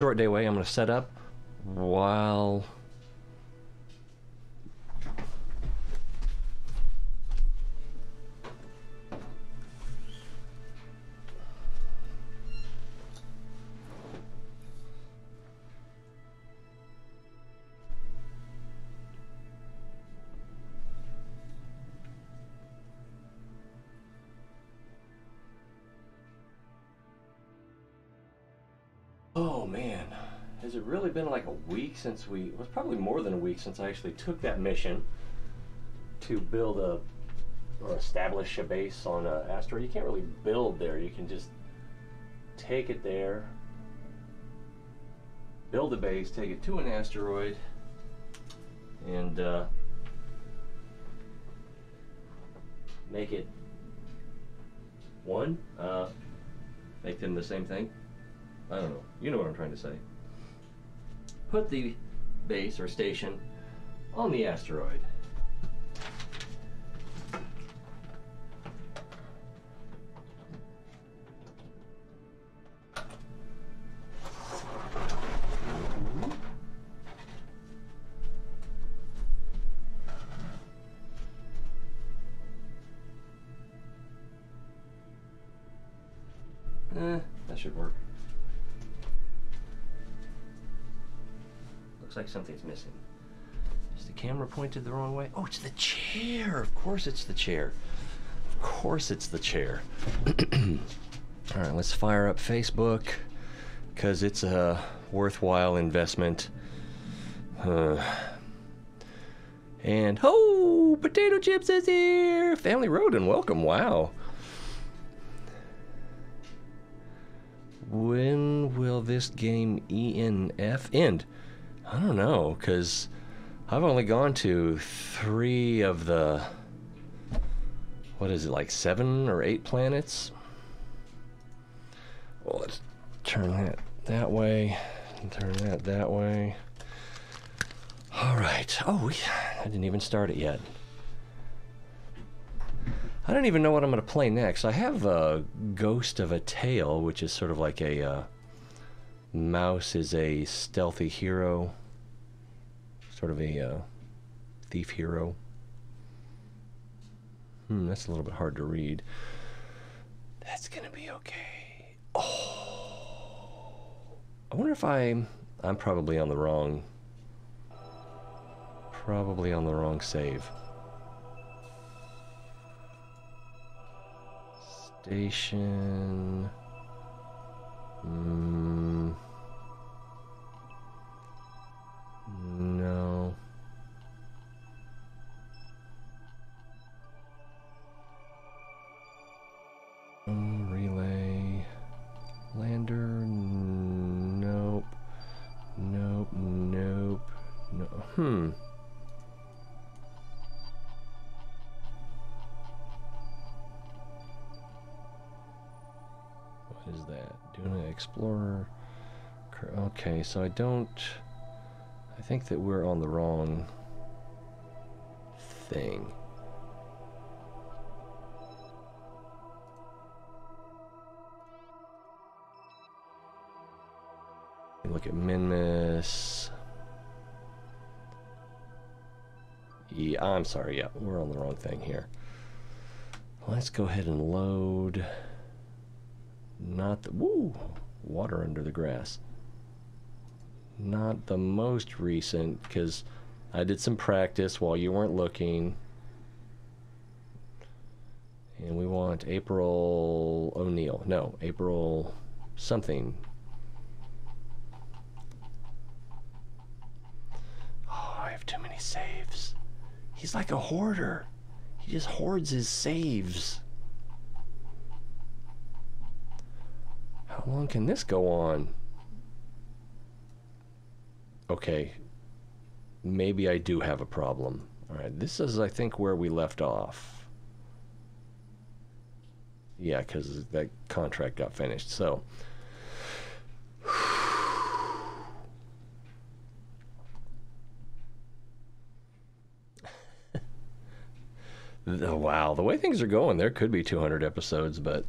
Short day away. I'm going to set up while... Oh man, has it really been like a week since it was probably more than a week since I actually took that mission to build or establish a base on an asteroid. You can't really build there, you can just take it there, build a base, take it to an asteroid, and make it make them the same thing. I don't know. You know what I'm trying to say. Put the base or station on the asteroid. That should work. Looks like something's missing. Is the camera pointed the wrong way? Oh, it's the chair. Of course it's the chair. Of course it's the chair. All right, let's fire up Facebook because it's a worthwhile investment. And Potato Chips is here. Family Road and welcome. Wow. When will this game ENF end? I don't know, because I've only gone to 3 of the, what is it, like 7 or 8 planets? Well, let's turn that way, and turn that way. All right. Oh, I didn't even start it yet. I don't even know what I'm going to play next. I have a Ghost of a Tale, which is sort of like a mouse is a stealthy hero, sort of a thief hero. That's a little bit hard to read. That's gonna be okay. Oh, I wonder if I'm probably on the wrong save. Station. No. Relay. Lander. Nope. Nope. Nope. No. What is that? Doing an Explorer. Okay, so I think that we're on the wrong thing. Look at Minmus. Yeah, I'm sorry, yeah, we're on the wrong thing here. Let's go ahead and load. Not the, water under the grass. Not the most recent, because I did some practice while you weren't looking. And we want April O'Neil. No, April something. Oh, I have too many saves. He's like a hoarder. He just hoards his saves. How long can this go on? Okay, maybe I do have a problem. All right, this is, I think, where we left off. Yeah, because that contract got finished, so. Oh, wow, the way things are going, there could be 200 episodes, but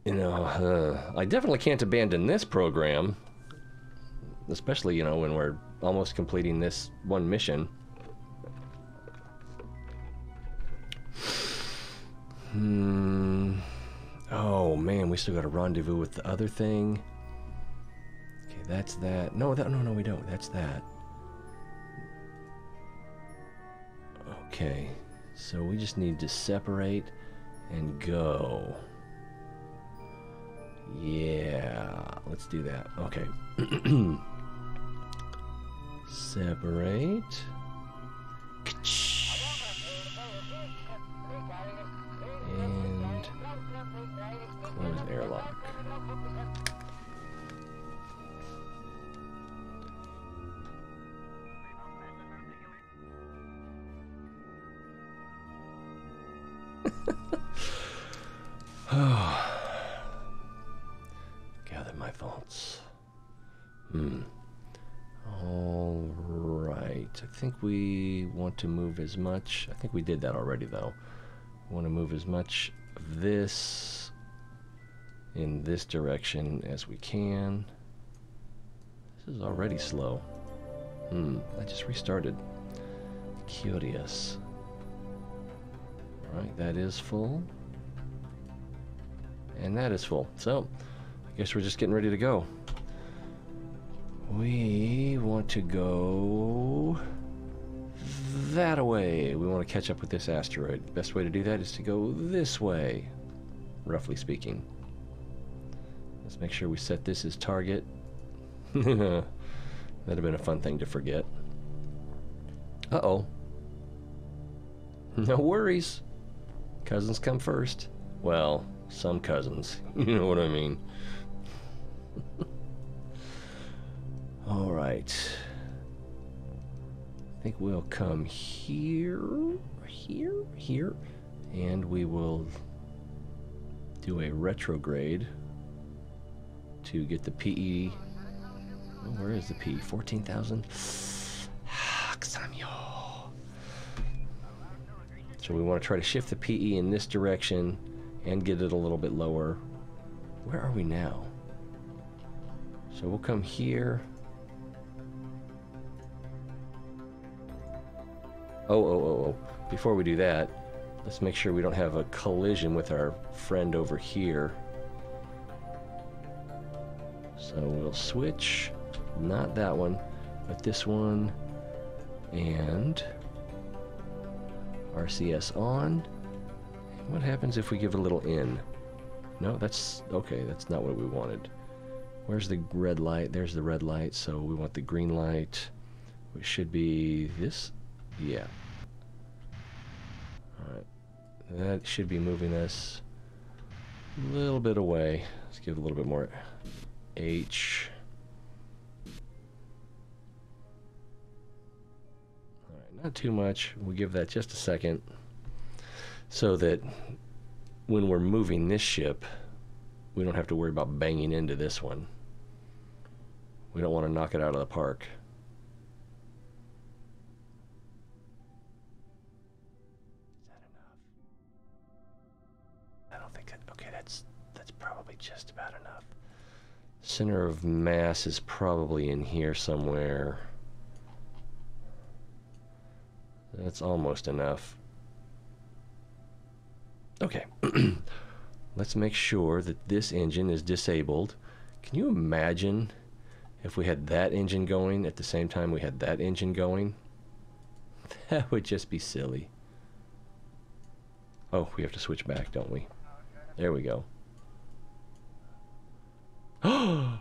You know, I definitely can't abandon this program, especially, you know, when we're almost completing this one mission. Oh man, we still got a rendezvous with the other thing. Okay, that's that. No, no, we don't. That's that. Okay, so we just need to separate and go. Yeah, let's do that. Okay. Separate. And close airlock. Gather my thoughts. All right. I think we want to move as much. I think we did that already, though. We want to move as much of this in this direction as we can. This is already slow. I just restarted. Curious. All right, that is full. And that is full. So, I guess we're just getting ready to go. We want to go that way. We want to catch up with this asteroid. Best way to do that is to go this way, roughly speaking. Let's make sure we set this as target. That'd have been a fun thing to forget. Uh-oh. No worries. Cousins come first. Well, some cousins. You know what I mean. All right. I think we'll come here, here, and we will do a retrograde to get the PE. Oh, where is the PE? 14,000? So we want to try to shift the PE in this direction and get it a little bit lower. Where are we now? So we'll come here. Oh. Before we do that, let's make sure we don't have a collision with our friend over here. So we'll switch, not that one, but this one, and RCS on. What happens if we give it a little in? No, that's okay, that's not what we wanted. Where's the red light? There's the red light, so we want the green light, which should be this. Yeah. Alright. That should be moving us a little bit away. Let's give it a little bit more H. Alright, not too much. We'll give that just a second so that when we're moving this ship, we don't have to worry about banging into this one. We don't want to knock it out of the park. That's probably just about enough. Center of mass is probably in here somewhere. That's almost enough. Okay. Let's make sure that this engine is disabled. Can you imagine if we had that engine going at the same time we had that engine going? That would just be silly. Oh, we have to switch back, don't we? There we go. Oh,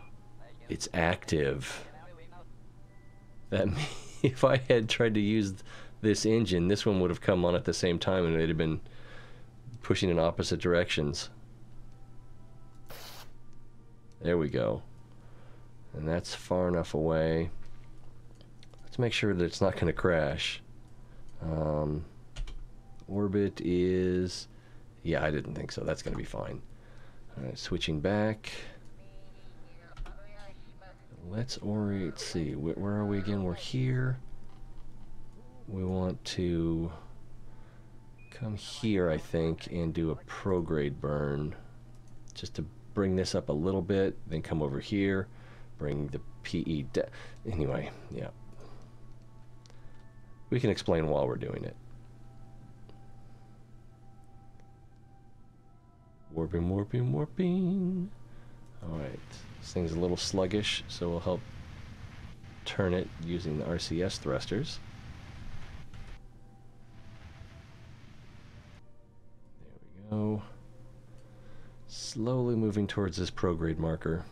it's active. That means if I had tried to use this engine, this one would have come on at the same time and it'd have been pushing in opposite directions. There we go. And that's far enough away. Let's make sure that it's not going to crash. Orbit is... Yeah, I didn't think so. That's going to be fine. Alright, switching back. Let's see. Where are we again? We're here. We want to come here, I think, and do a prograde burn. Just to bring this up a little bit, then come over here, bring the PE down. Anyway, yeah. We can explain while we're doing it. Warping, warping, warping. Alright, this thing's a little sluggish, so we'll help turn it using the RCS thrusters. There we go. Slowly moving towards this prograde marker.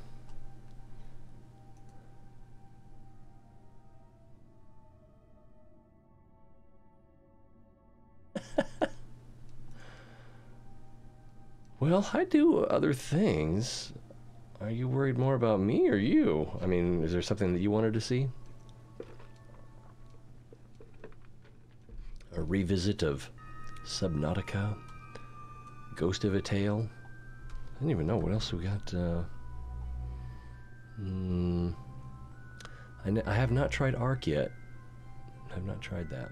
Well, I do other things. Are you worried more about me or you? I mean, is there something that you wanted to see? A revisit of Subnautica? Ghost of a Tale? I don't even know what else we got. I have not tried Ark yet. I have not tried that.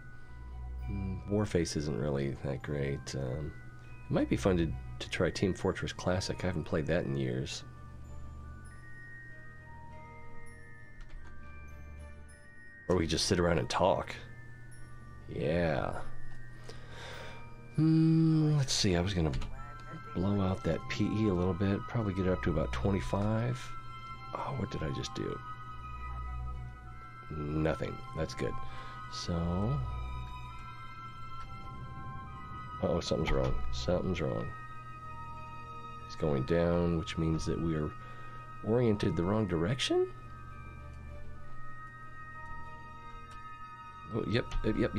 Warface isn't really that great. It might be fun to try Team Fortress Classic. I haven't played that in years. Or we just sit around and talk. Yeah. Let's see. I was gonna blow out that PE a little bit. Probably get it up to about 25. Oh, what did I just do? Nothing. That's good. So... Uh-oh, something's wrong. Something's wrong. It's going down, which means that we are oriented the wrong direction? Oh, yep. We're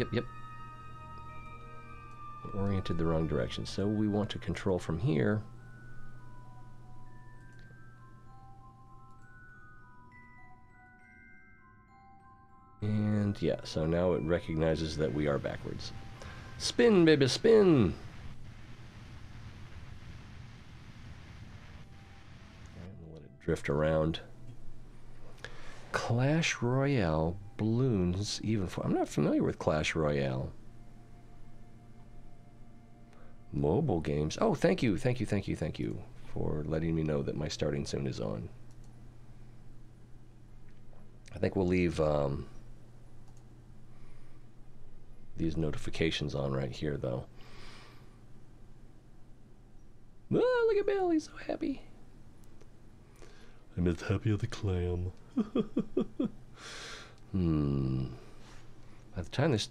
oriented the wrong direction. So we want to control from here. And yeah, so now it recognizes that we are backwards. Spin, baby, spin! Alright, we'll let it drift around. Clash Royale balloons even for... I'm not familiar with Clash Royale. Mobile games. Oh, thank you for letting me know that my starting soon is on. I think we'll leave these notifications on right here, though. Oh, look at Bill, he's so happy. I'm as happy as a clam. By the time this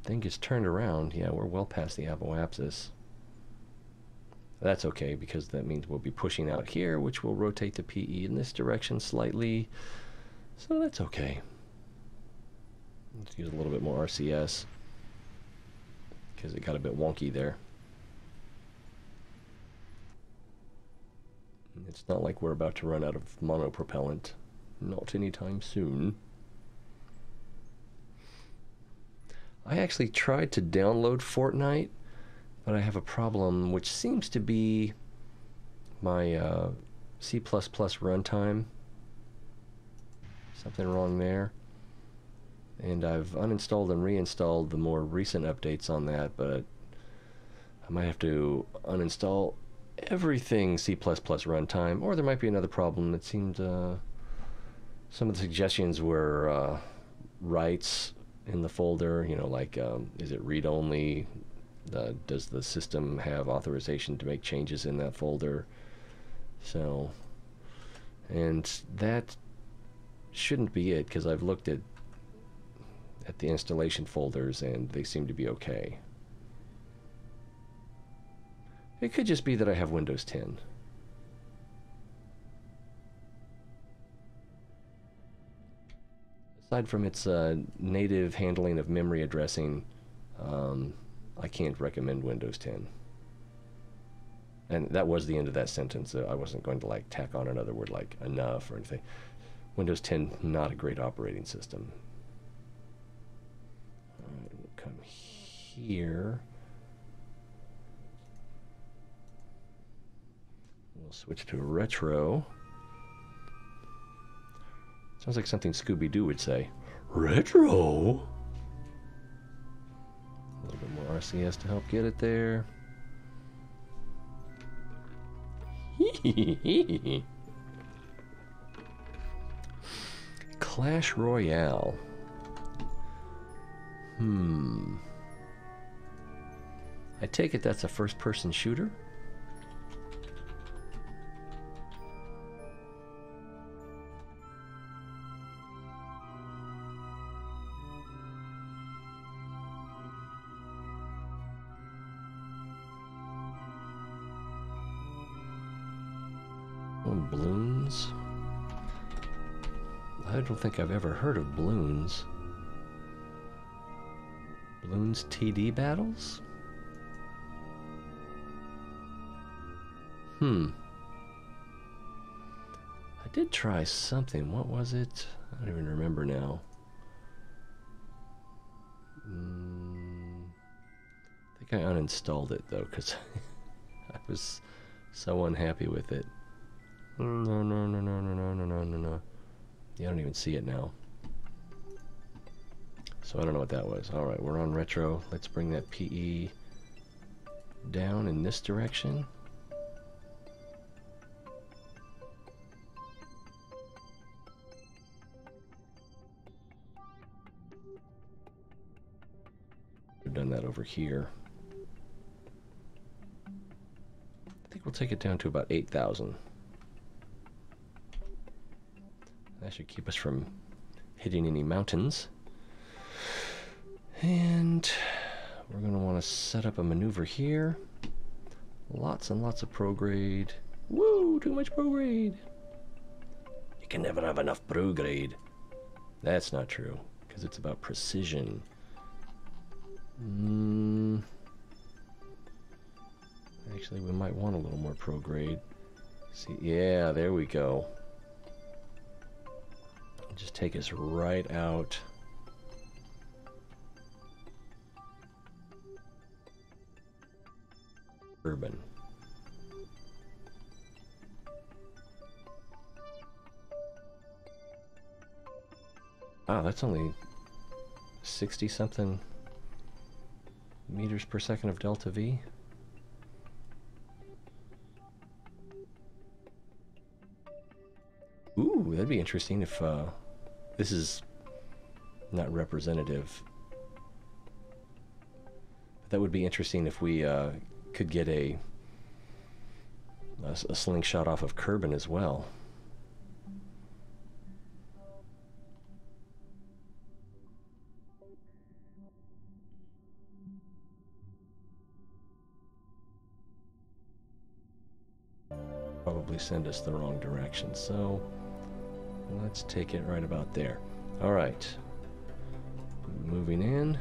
thing gets turned around, yeah, we're well past the apoapsis. That's okay, because that means we'll be pushing out here, which will rotate the PE in this direction slightly. So that's okay. Let's use a little bit more RCS, because it got a bit wonky there. It's not like we're about to run out of monopropellant. Not anytime soon. I actually tried to download Fortnite, but I have a problem, which seems to be my C++ runtime. Something wrong there. And I've uninstalled and reinstalled the more recent updates on that, but I might have to uninstall everything C++ runtime, or there might be another problem. It seemed some of the suggestions were writes in the folder, you know, like is it read-only? Does the system have authorization to make changes in that folder? So, and that shouldn't be it, because I've looked at the installation folders and they seem to be okay. It could just be that I have Windows 10. Aside from its native handling of memory addressing, I can't recommend Windows 10. And that was the end of that sentence. I wasn't going to like tack on another word like enough or anything. Windows 10, not a great operating system. Alright, we'll come here. We'll switch to retro. Sounds like something Scooby-Doo would say. Retro? A little bit more RCS to help get it there. Clash Royale. I take it that's a first-person shooter? Oh, balloons. I don't think I've ever heard of balloons. Balloons TD battles? I did try something. What was it? I don't even remember now. I think I uninstalled it though, because I was so unhappy with it. No. Yeah, I don't even see it now. So I don't know what that was. Alright, we're on retro. Let's bring that PE down in this direction. We've done that over here. I think we'll take it down to about 8,000. That should keep us from hitting any mountains. And we're going to want to set up a maneuver here. Lots and lots of prograde. Woo! Too much prograde! You can never have enough prograde. That's not true, because it's about precision. Actually, we might want a little more prograde. See, yeah, there we go. Just take us right out. Urban. Wow, that's only 60 something meters per second of delta V. Ooh, that'd be interesting if this is not representative. But that would be interesting if we could get a slingshot off of Kerbal as well. Probably send us the wrong direction, so let's take it right about there. All right, moving in.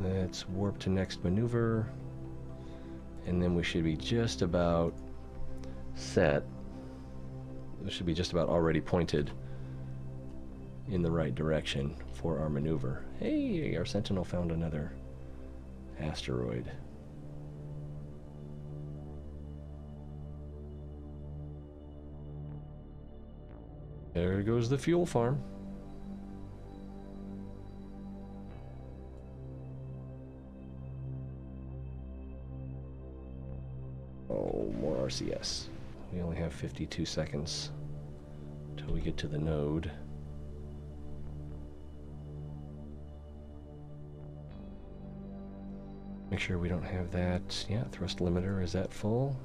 Let's warp to next maneuver, and then we should be just about set. We should be just about already pointed in the right direction for our maneuver. Hey, our Sentinel found another asteroid. There goes the fuel farm. Oh, more RCS. We only have 52 seconds till we get to the node. Make sure we don't have that. Yeah, thrust limiter, is that full?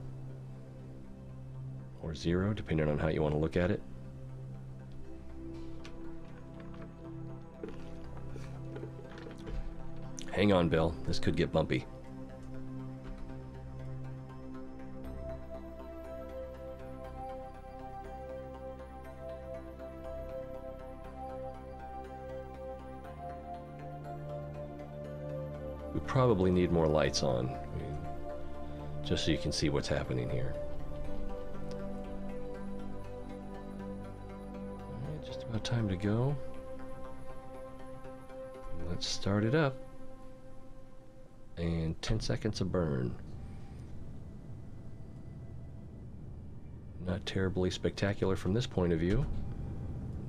Or zero, depending on how you want to look at it. Hang on, Bill. This could get bumpy. We probably need more lights on, just so you can see what's happening here. Alright, just about time to go. Let's start it up. And 10 seconds of burn. Not terribly spectacular from this point of view,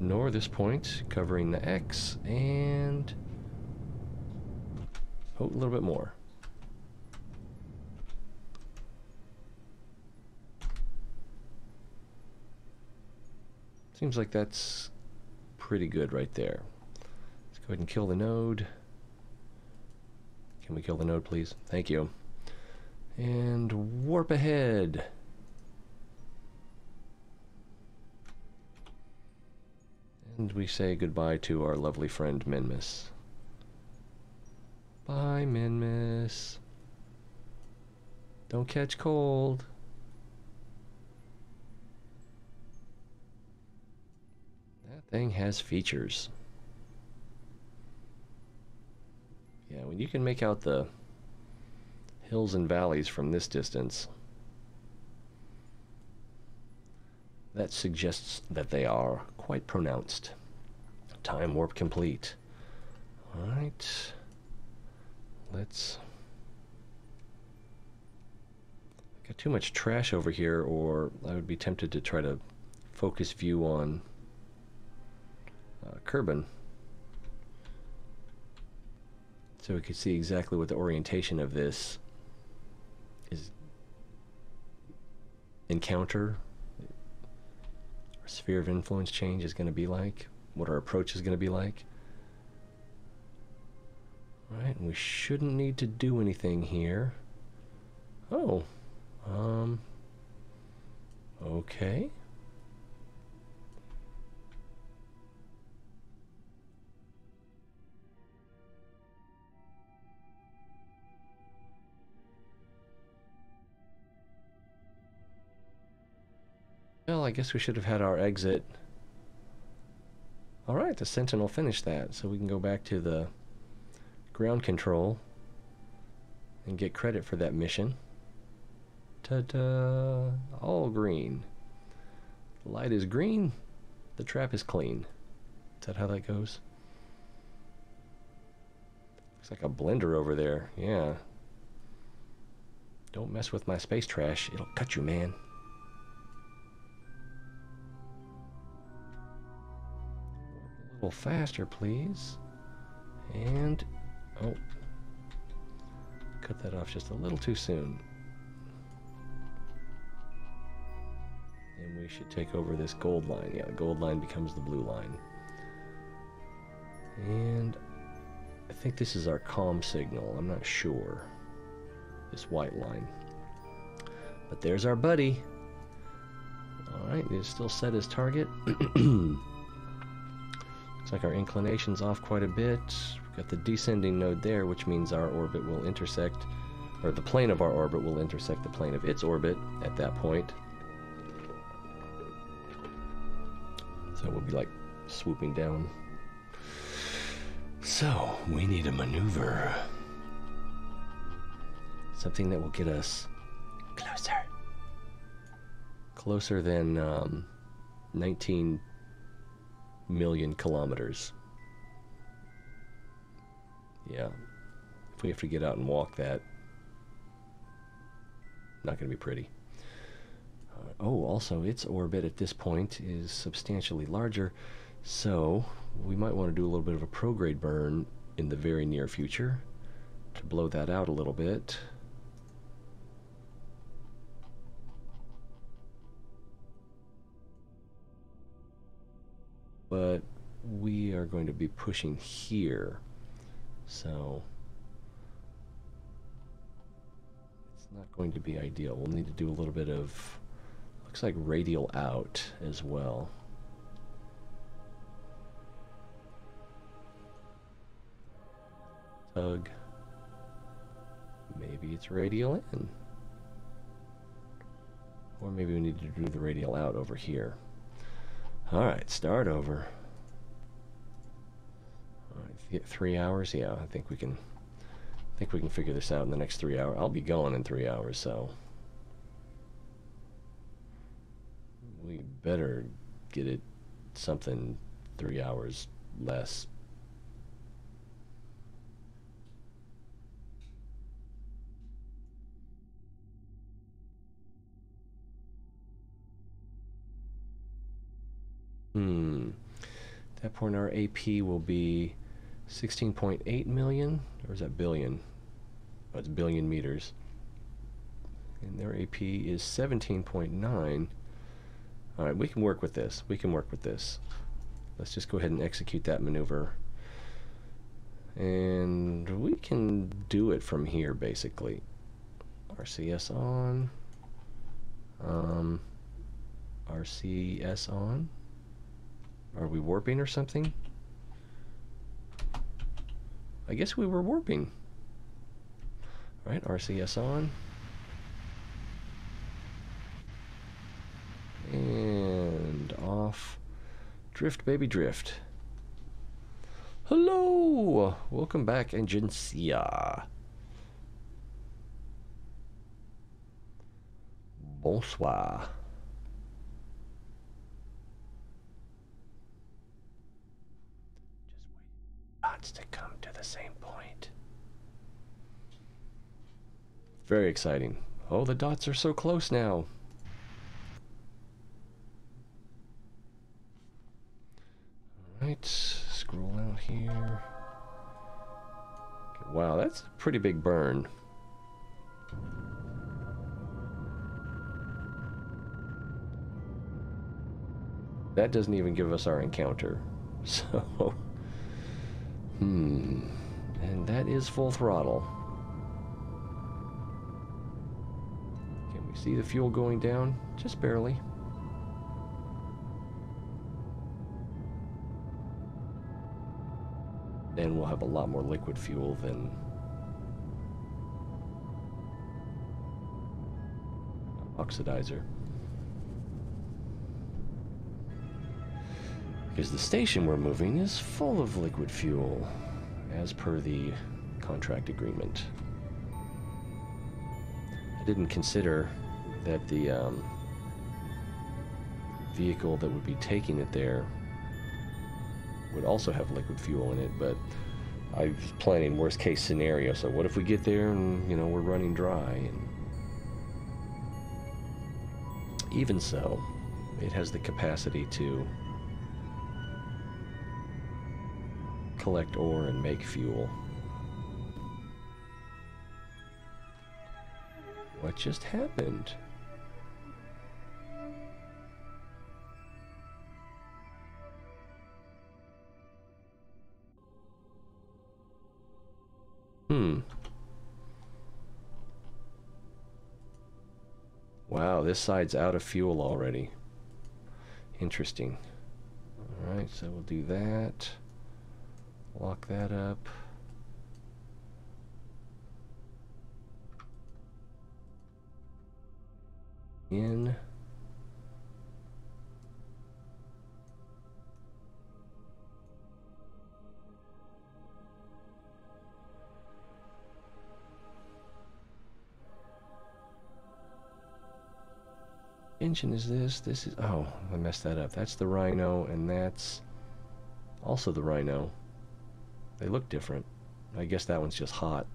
nor this point, covering the X, and oh, a little bit more. Seems like that's pretty good right there. Let's go ahead and kill the node. Can we kill the node, please? Thank you. And warp ahead. And we say goodbye to our lovely friend Minmus. Bye, Minmus. Don't catch cold. That thing has features. Yeah, when you can make out the hills and valleys from this distance, that suggests that they are quite pronounced. Time warp complete. Alright. Let's... Got too much trash over here, or I would be tempted to try to focus view on Kerbin, so we could see exactly what the orientation of this is encounter, our sphere of influence change is going to be like, what our approach is going to be like. Right, and we shouldn't need to do anything here. Oh, okay. Well, I guess we should have had our exit. Alright, the Sentinel finished that, so we can go back to the ground control and get credit for that mission. Ta-da! All green. The light is green, the trap is clean. Is that how that goes? Looks like a blender over there, yeah. Don't mess with my space trash, it'll cut you, man. A little faster, please. And, oh. Cut that off just a little too soon. And we should take over this gold line. Yeah, the gold line becomes the blue line. And I think this is our comm signal. I'm not sure. This white line. But there's our buddy. Alright, it's still set as target. Looks like our inclination's off quite a bit. We've got the descending node there, which means our orbit will intersect, or the plane of our orbit will intersect the plane of its orbit at that point. So we'll be like swooping down. So, we need a maneuver. Something that will get us closer. Closer than 19 million kilometers. Yeah. If we have to get out and walk that, not going to be pretty. Oh, also, its orbit at this point is substantially larger, so we might want to do a little bit of a prograde burn in the very near future to blow that out a little bit. But we are going to be pushing here, so it's not going to be ideal. We'll need to do a little bit of, looks like radial out as well. Tug. Maybe it's radial in. Or maybe we need to do the radial out over here. Alright, start over. Alright, 3 hours? Yeah, I think we can figure this out in the next 3 hours. I'll be going in 3 hours, so we better get it something 3 hours less. At that point our AP will be 16.8 million, or is that billion? Oh, it's billion meters. And their AP is 17.9. All right, we can work with this. We can work with this. Let's just go ahead and execute that maneuver. And we can do it from here, basically. RCS on. RCS on. Are we warping or something? I guess we were warping. All right, RCS on. And off. Drift, baby, drift. Hello! Welcome back, Agencia. Bonsoir. Just wait. Dots to come to the same point. Very exciting. Oh, the dots are so close now. Alright, scroll out here. Okay, wow, that's a pretty big burn. That doesn't even give us our encounter. So, and that is full throttle. Can we see the fuel going down? Just barely. Then we'll have a lot more liquid fuel than oxidizer. Because the station we're moving is full of liquid fuel, as per the contract agreement. I didn't consider that the vehicle that would be taking it there would also have liquid fuel in it, but I was planning worst case scenario. So what if we get there and, you know, we're running dry? And even so, it has the capacity to collect ore and make fuel. What just happened? Wow, this side's out of fuel already. Interesting. Alright, so we'll do that. Lock that up. In. Engine is this. This is, oh, I messed that up. That's the Rhino, and that's also the Rhino. They look different. I guess that one's just hot.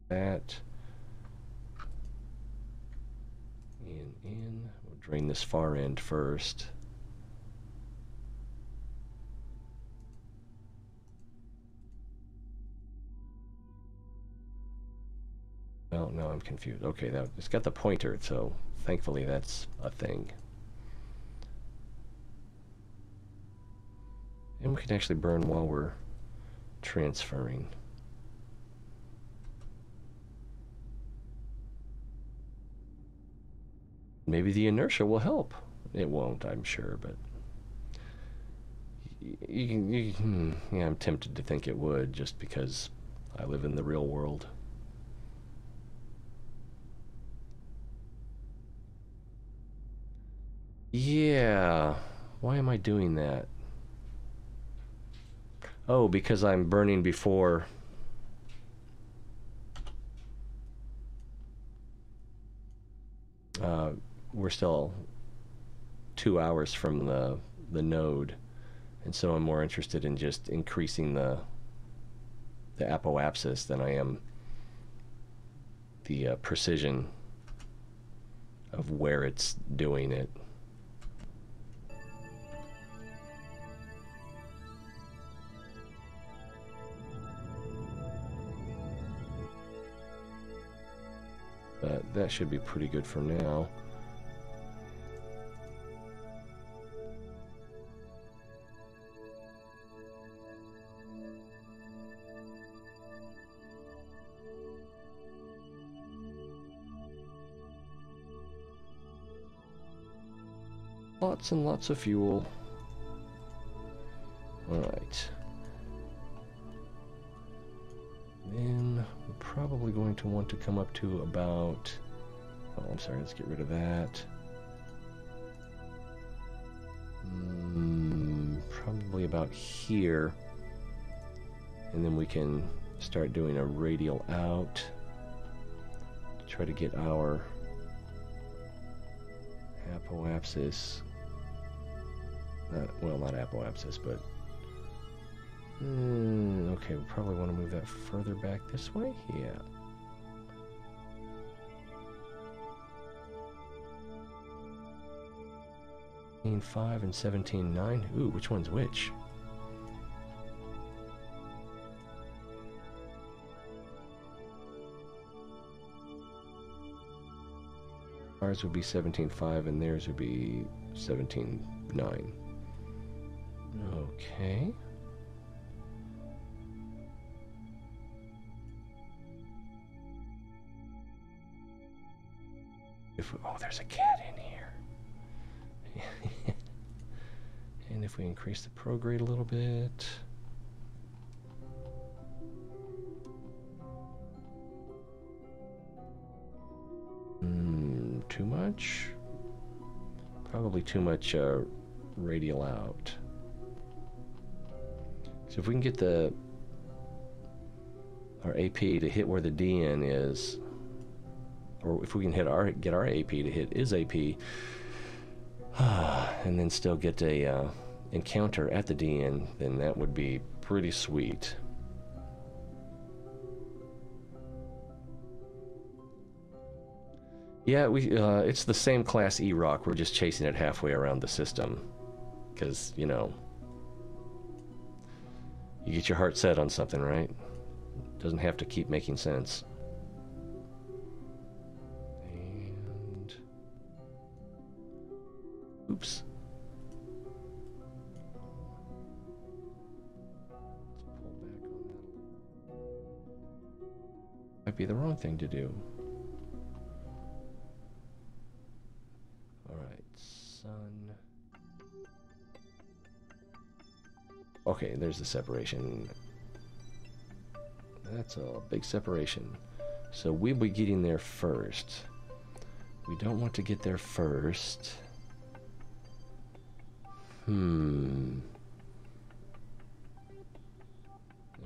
That. In. We'll drain this far end first. Oh, no, I'm confused. Okay, that it's got the pointer, so thankfully that's a thing. And we can actually burn while we're transferring. Maybe the inertia will help. It won't, I'm sure, but yeah, I'm tempted to think it would, just because I live in the real world. Yeah, why am I doing that? Oh, because I'm burning before. We're still 2 hours from the node, and so I'm more interested in just increasing the the apoapsis than I am the precision of where it's doing it. But that should be pretty good for now. Lots and lots of fuel. Alright. Then we're probably going to want to come up to about... Oh, I'm sorry, let's get rid of that. Probably about here. And then we can start doing a radial out. Try to get our apoapsis. Not apoapsis, but... okay, we probably want to move that further back this way? Yeah. $17.5 and $17.9. Ooh, which one's which? Ours would be 17.5 and theirs would be 17.9. Okay. Oh, there's a cat in here. And if we increase the prograde a little bit. Too much? Probably too much radial out. So if we can get our AP to hit where the DN is, or if we can get our AP to hit is AP, and then still get a encounter at the DN, then that would be pretty sweet. Yeah, it's the same class E rock. We're just chasing it halfway around the system, because you know, you get your heart set on something, right? Doesn't have to keep making sense. And oops. Let's pull back on that. Might be the wrong thing to do. Sun. Okay, there's the separation. That's a big separation. So we'll be getting there first. We don't want to get there first. And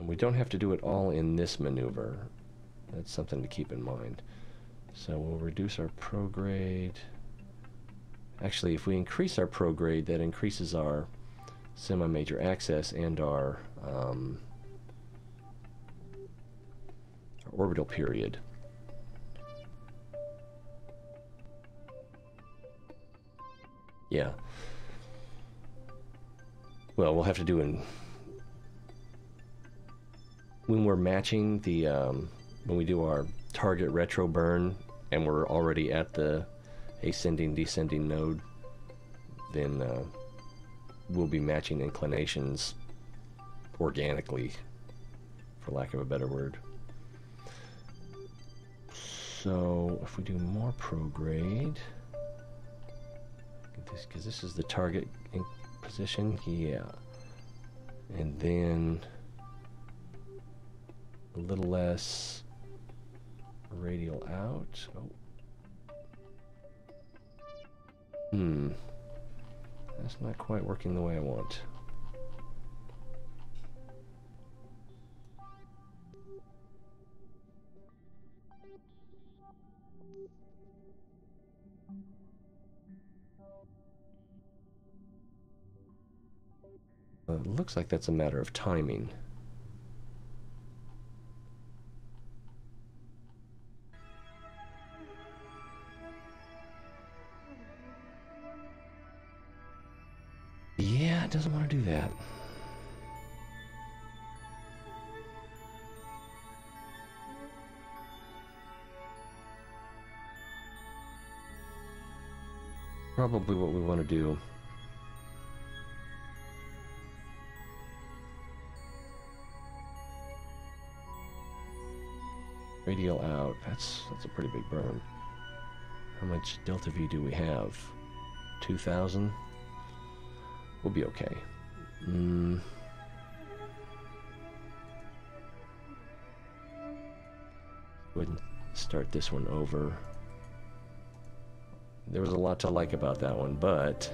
we don't have to do it all in this maneuver. That's something to keep in mind. So we'll reduce our prograde. Actually, if we increase our prograde, that increases our semi-major access and our orbital period. Yeah. Well, we'll have to do when we're matching the when we do our target retro burn and we're already at the ascending descending node, then we'll be matching inclinations organically, for lack of a better word. So if we do more prograde, because this is the target position, yeah, and then a little less radial out. That's not quite working the way I want. It looks like that's a matter of timing. it doesn't want to do that. Probably what we want to do. Radial out. That's a pretty big burn. How much delta V do we have? 2,000? We'll be okay. Go ahead and start this one over. There was a lot to like about that one, but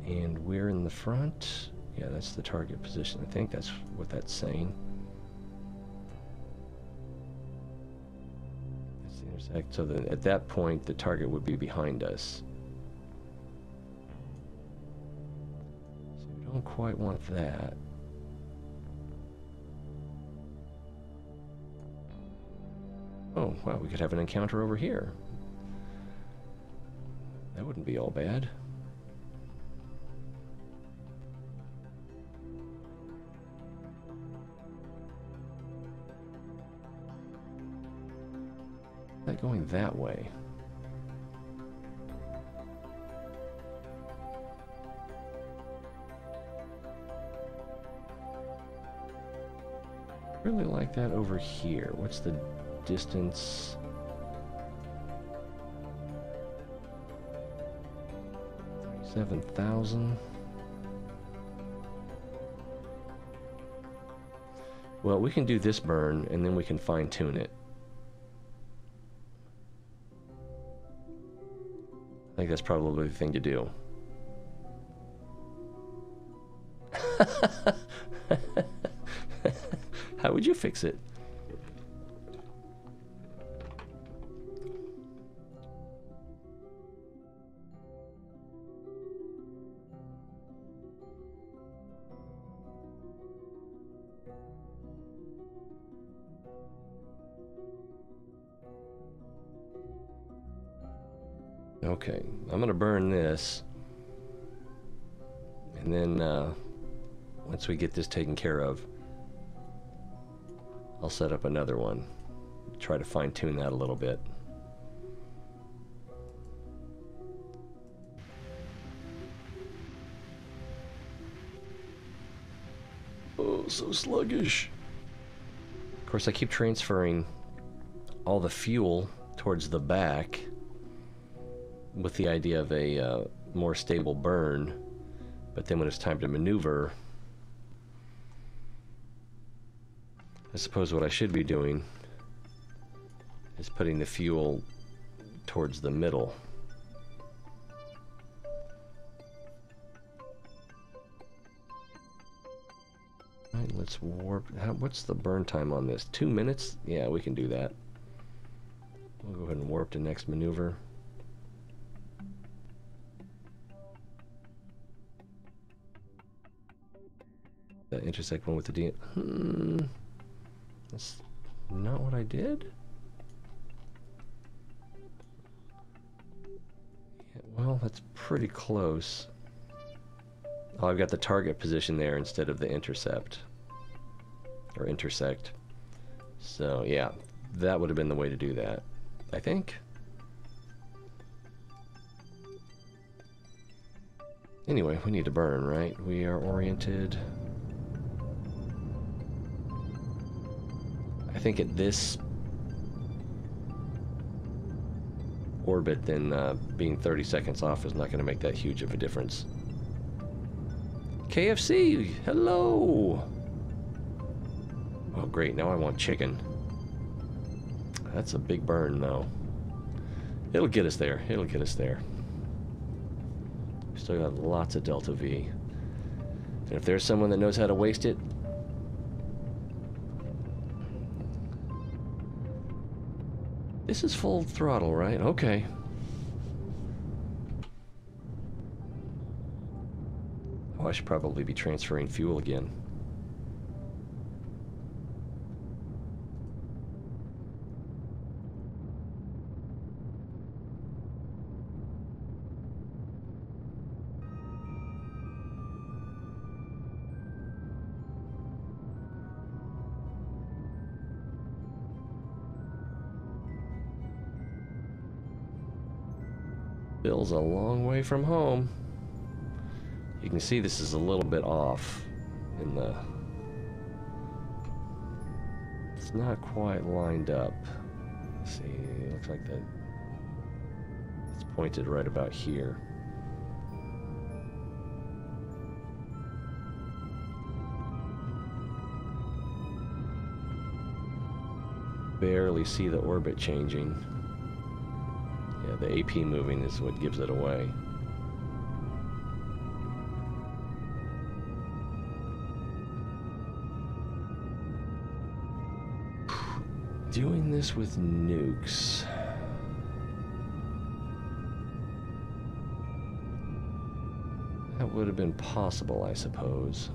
and we're in the front. Yeah, that's the target position. I think that's what that's saying. That's the intersect. So at that point, the target would be behind us. So we don't quite want that. Oh, wow, we could have an encounter over here. That wouldn't be all bad. That going that way. Really like that over here. What's the distance? 7,000. Well, we can do this burn and then we can fine-tune it. I think that's probably the thing to do. How would you fix it? Okay, I'm gonna burn this, and then once we get this taken care of, I'll set up another one. Try to fine-tune that a little bit. Oh, so sluggish. Of course, I keep transferring all the fuel towards the back with the idea of a more stable burn, but then when it's time to maneuver, I suppose what I should be doing is putting the fuel towards the middle. All right, let's warp. What's the burn time on this? 2 minutes? Yeah, we can do that. We'll go ahead and warp to next maneuver. That intersect one with the D. That's not what I did. Yeah, well, that's pretty close. Oh, I've got the target position there instead of the intercept. Or intersect. So, yeah, that would have been the way to do that, I think. Anyway, we need to burn, right? We are oriented. I think at this orbit, then being 30 seconds off is not going to make that huge of a difference. KFC, hello! Oh, great, now I want chicken. That's a big burn, though. It'll get us there, it'll get us there. Still have lots of delta V. And if there's someone that knows how to waste it, this is full throttle, right? Okay. Oh, I should probably be transferring fuel again. Bill's a long way from home. You can see this is a little bit off in the... It's not quite lined up. Let's see, it looks like that it's pointed right about here. Barely see the orbit changing. Yeah, the AP moving is what gives it away. Doing this with nukes. That would have been possible, I suppose.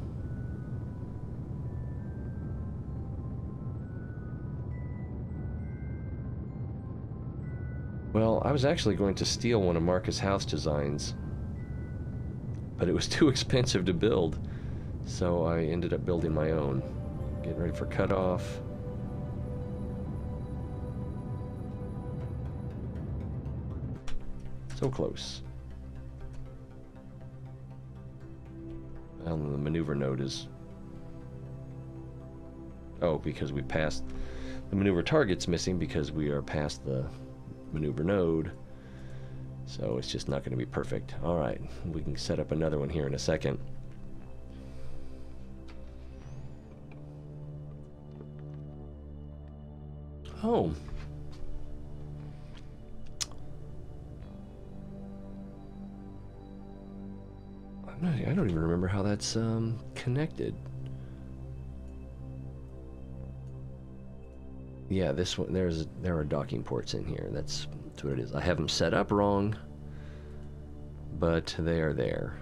Well, I was actually going to steal one of Marcus' house designs, but it was too expensive to build, so I ended up building my own. Getting ready for cutoff. So close. Well, the maneuver node is... Oh, because we passed... The maneuver target's missing because we are past the maneuver node. So it's just not going to be perfect. Alright, we can set up another one here in a second. Oh. I don't even remember how that's connected. Yeah, this one, there are docking ports in here. That's what it is. I have them set up wrong, but they are there.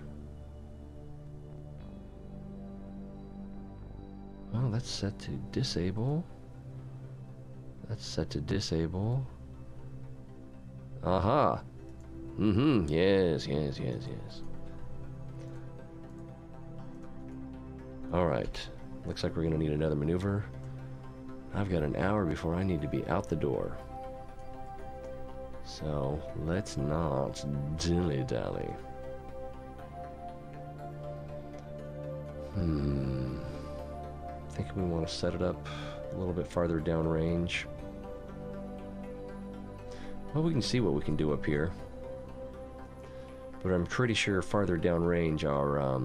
Well, that's set to disable. That's set to disable. Aha. Mm-hmm. Yes, yes, yes, yes. Alright. Looks like we're going to need another maneuver. I've got an hour before I need to be out the door. So, let's not dilly-dally. I think we want to set it up a little bit farther down range. Well, we can see what we can do up here. But I'm pretty sure farther down range our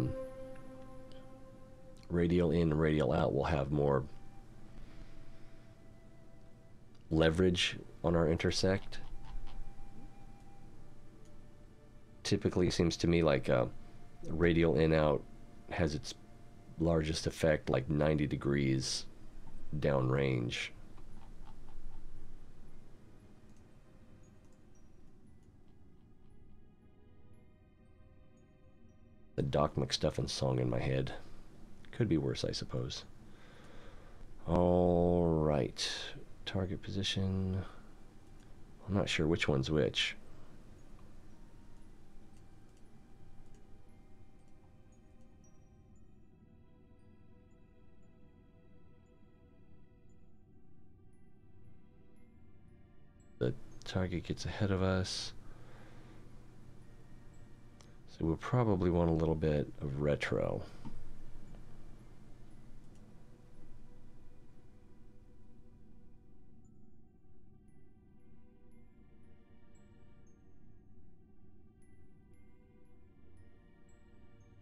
radial in and radial out will have more leverage on our intersect. Typically, it seems to me like radial in out has its largest effect like 90 degrees downrange. The Doc McStuffin song in my head. Could be worse, I suppose. Alright. Target position. I'm not sure which one's which. The target gets ahead of us. So we'll probably want a little bit of retro.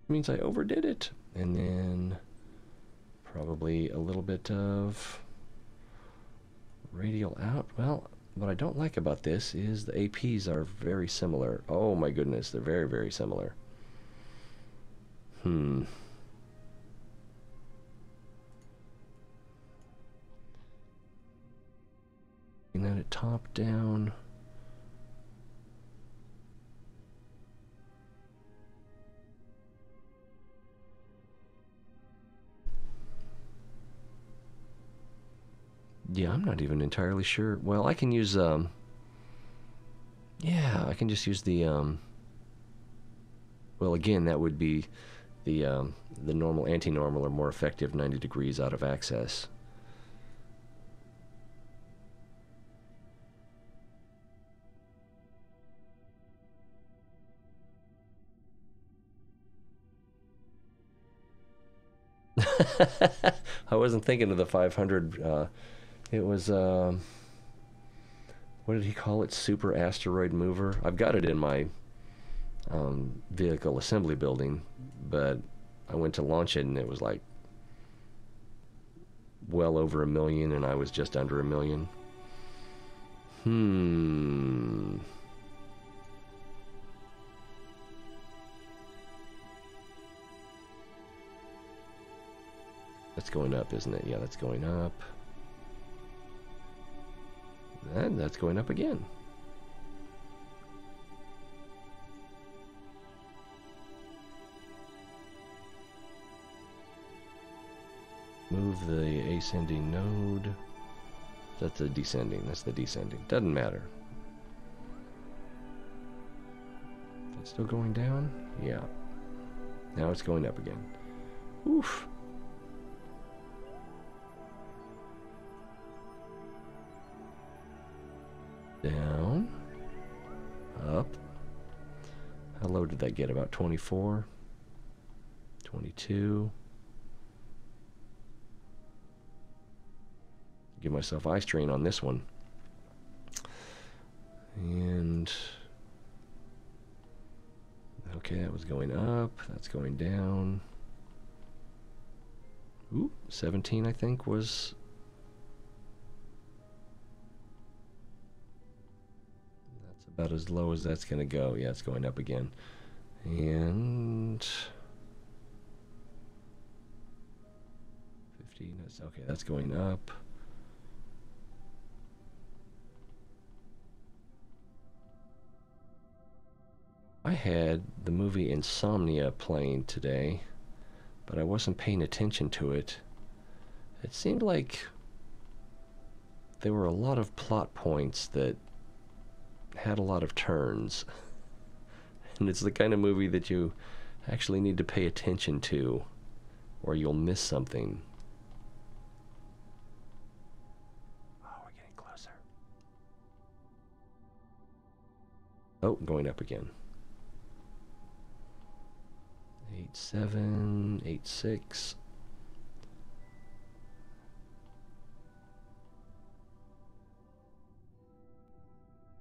Means I overdid it. And then probably a little bit of radial out. Well, what I don't like about this is the APs are very similar. Oh my goodness, they're very, very similar. Hmm. And then it top down. Yeah, I'm not even entirely sure. Well, I can use yeah, I can just use the well, again, that would be the normal, anti-normal, or more effective 90 degrees out of axis. I wasn't thinking of the 500. It was what did he call it? Super asteroid mover. I've got it in my vehicle assembly building, but I went to launch it and it was like well over 1 million, and I was just under 1 million. That's going up, isn't it? Yeah, that's going up. And that's going up again. Move the ascending node. That's the descending. That's the descending. Doesn't matter. It's still going down? Yeah. Now it's going up again. Oof. Down. Up. How low did that get? About 24? 22? Give myself eye strain on this one. And okay, that was going up. That's going down. Ooh, 17 I think was. That's about as low as that's going to go. Yeah, it's going up again. And 15. That's okay. That's going up. I had the movie Insomnia playing today, but I wasn't paying attention to it. It seemed like there were a lot of plot points that had a lot of turns. And it's the kind of movie that you actually need to pay attention to, or you'll miss something. Oh, we're getting closer. Oh, going up again. 87, 86.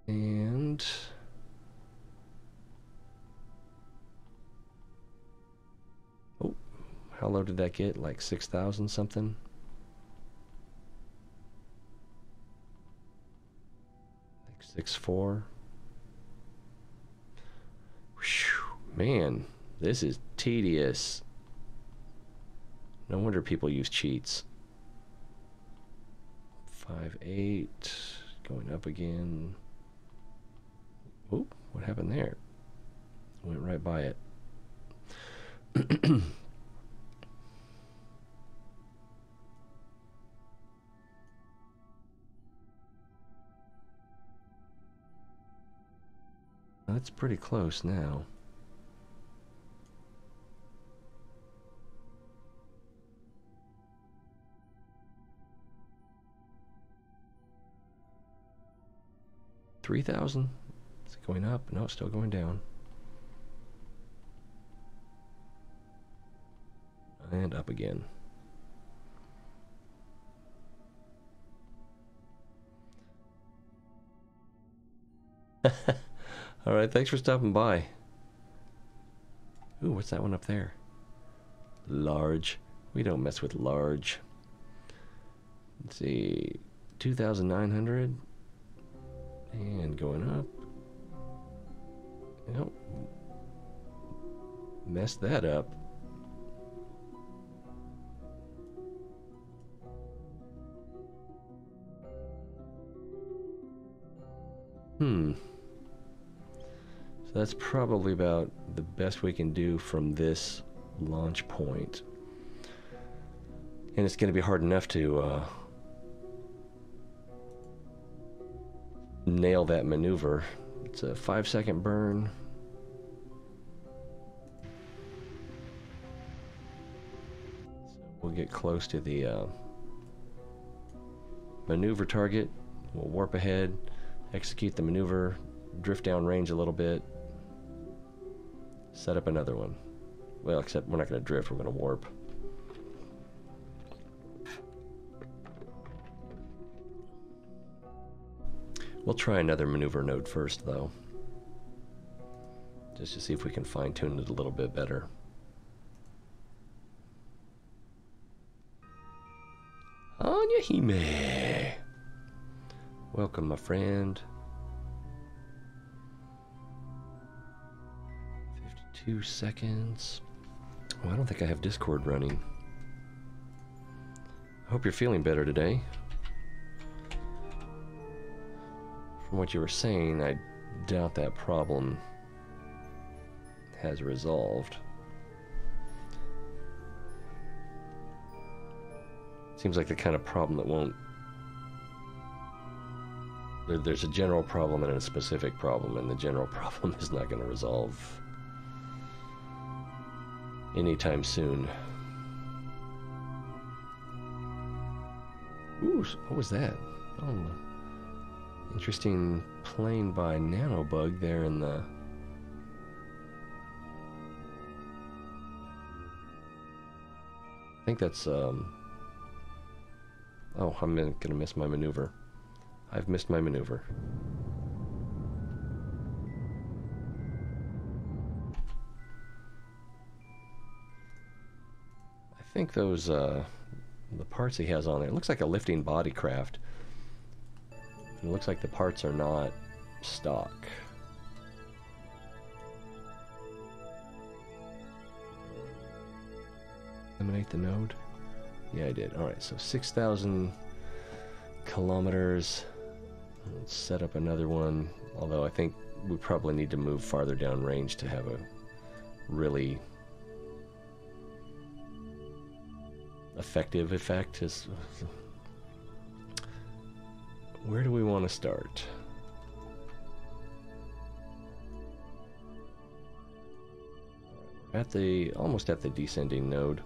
And oh, how low did that get? Like 6,000 something? Like 6.4. Man, this is tedious. No wonder people use cheats. 5.8, going up again. Oh, what happened there? Went right by it. That's pretty close now. $3,000. Is it going up? No, it's still going down. And up again. All right, thanks for stopping by. Ooh, what's that one up there? Large. We don't mess with large. Let's see. 2,900. And going up. Nope. Messed that up. So that's probably about the best we can do from this launch point. And it's going to be hard enough to nail that maneuver. It's a 5-second burn. So we'll get close to the maneuver target. We'll warp ahead, execute the maneuver, drift down range a little bit, set up another one. Well, except we're not going to drift, we're going to warp. We'll try another maneuver node first, though, just to see if we can fine-tune it a little bit better. Anya Hime! Welcome, my friend. 52 seconds. Oh, I don't think I have Discord running. I hope you're feeling better today. From what you were saying, I doubt that problem has resolved. Seems like the kind of problem that won't... There's a general problem and a specific problem, and the general problem is not going to resolve anytime soon. Ooh, what was that? Oh, interesting plane by Nanobug there in the... I think that's, oh, I'm gonna miss my maneuver. I've missed my maneuver. I think those, the parts he has on there, it looks like a lifting body craft. It looks like the parts are not stock. Eliminate the node? Yeah, I did. Alright, so 6,000 kilometers. Let's set up another one. Although I think we probably need to move farther down range to have a really effective effect. Where do we want to start? At the almost at the descending node,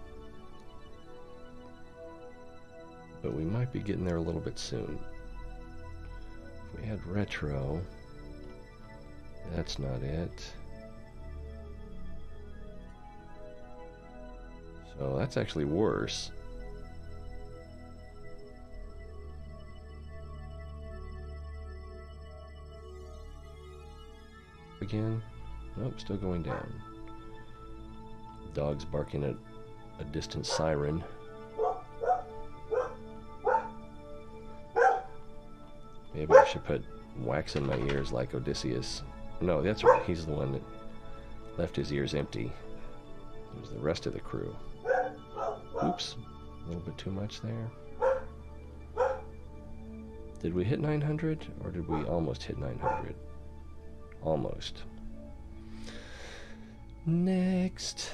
but we might be getting there a little bit soon. If we had retro, that's not it. So that's actually worse. Again? Nope, still going down. Dog's barking at a distant siren. Maybe I should put wax in my ears like Odysseus. No, that's right, he's the one that left his ears empty. It was the rest of the crew. Oops, a little bit too much there. Did we hit 900, or did we almost hit 900? Almost. Next.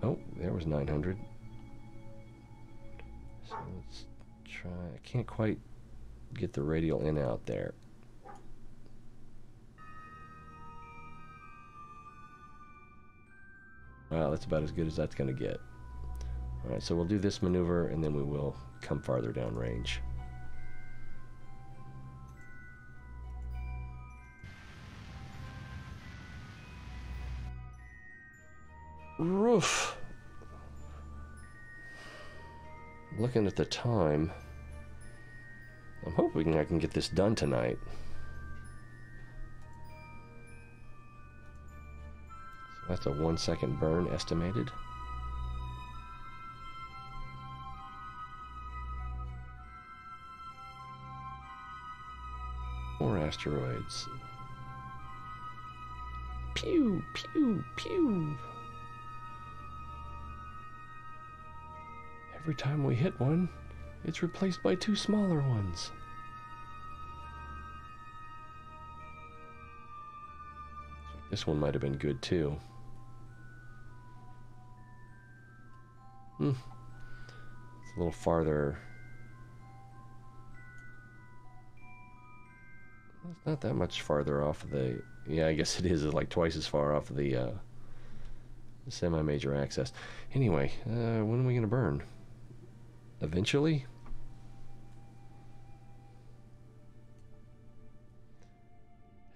Oh, there was 900. So let's try. I can't quite get the radial in out there. Wow, that's about as good as that's going to get. Alright, so we'll do this maneuver and then we will come farther down range. Roof. Looking at the time, I'm hoping I can get this done tonight. So that's a 1 second burn estimated. More asteroids. Pew, pew, pew. Every time we hit one, it's replaced by two smaller ones. This one might have been good too. It's a little farther. It's not that much farther off of the... Yeah, I guess it is. It's like twice as far off of the semi-major axis. Anyway, when are we going to burn? Eventually?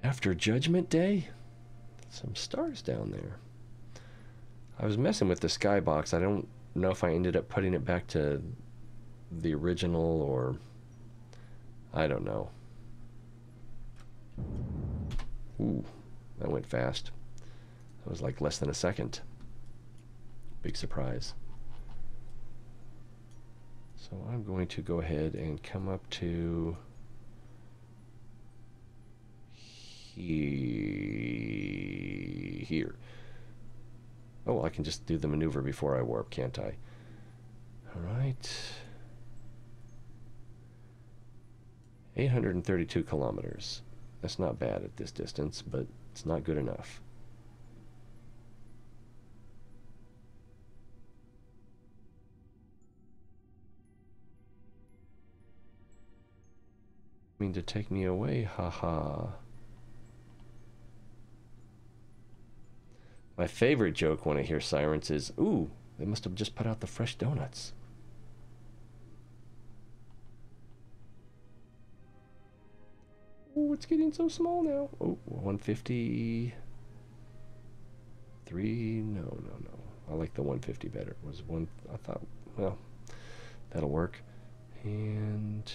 After Judgment Day? Some stars down there. I was messing with the skybox. I don't know if I ended up putting it back to the original or... I don't know. Ooh, that went fast. That was like less than a second. Big surprise. So I'm going to go ahead and come up to here. Oh, I can just do the maneuver before I warp, can't I? All right. 832 kilometers. That's not bad at this distance, but it's not good enough. Mean to take me away? Haha. My favorite joke when I hear sirens is, ooh, they must have just put out the fresh donuts. Oh, it's getting so small now. Oh, 153. No. I like the 150 better. It was one, I thought, well, that'll work. And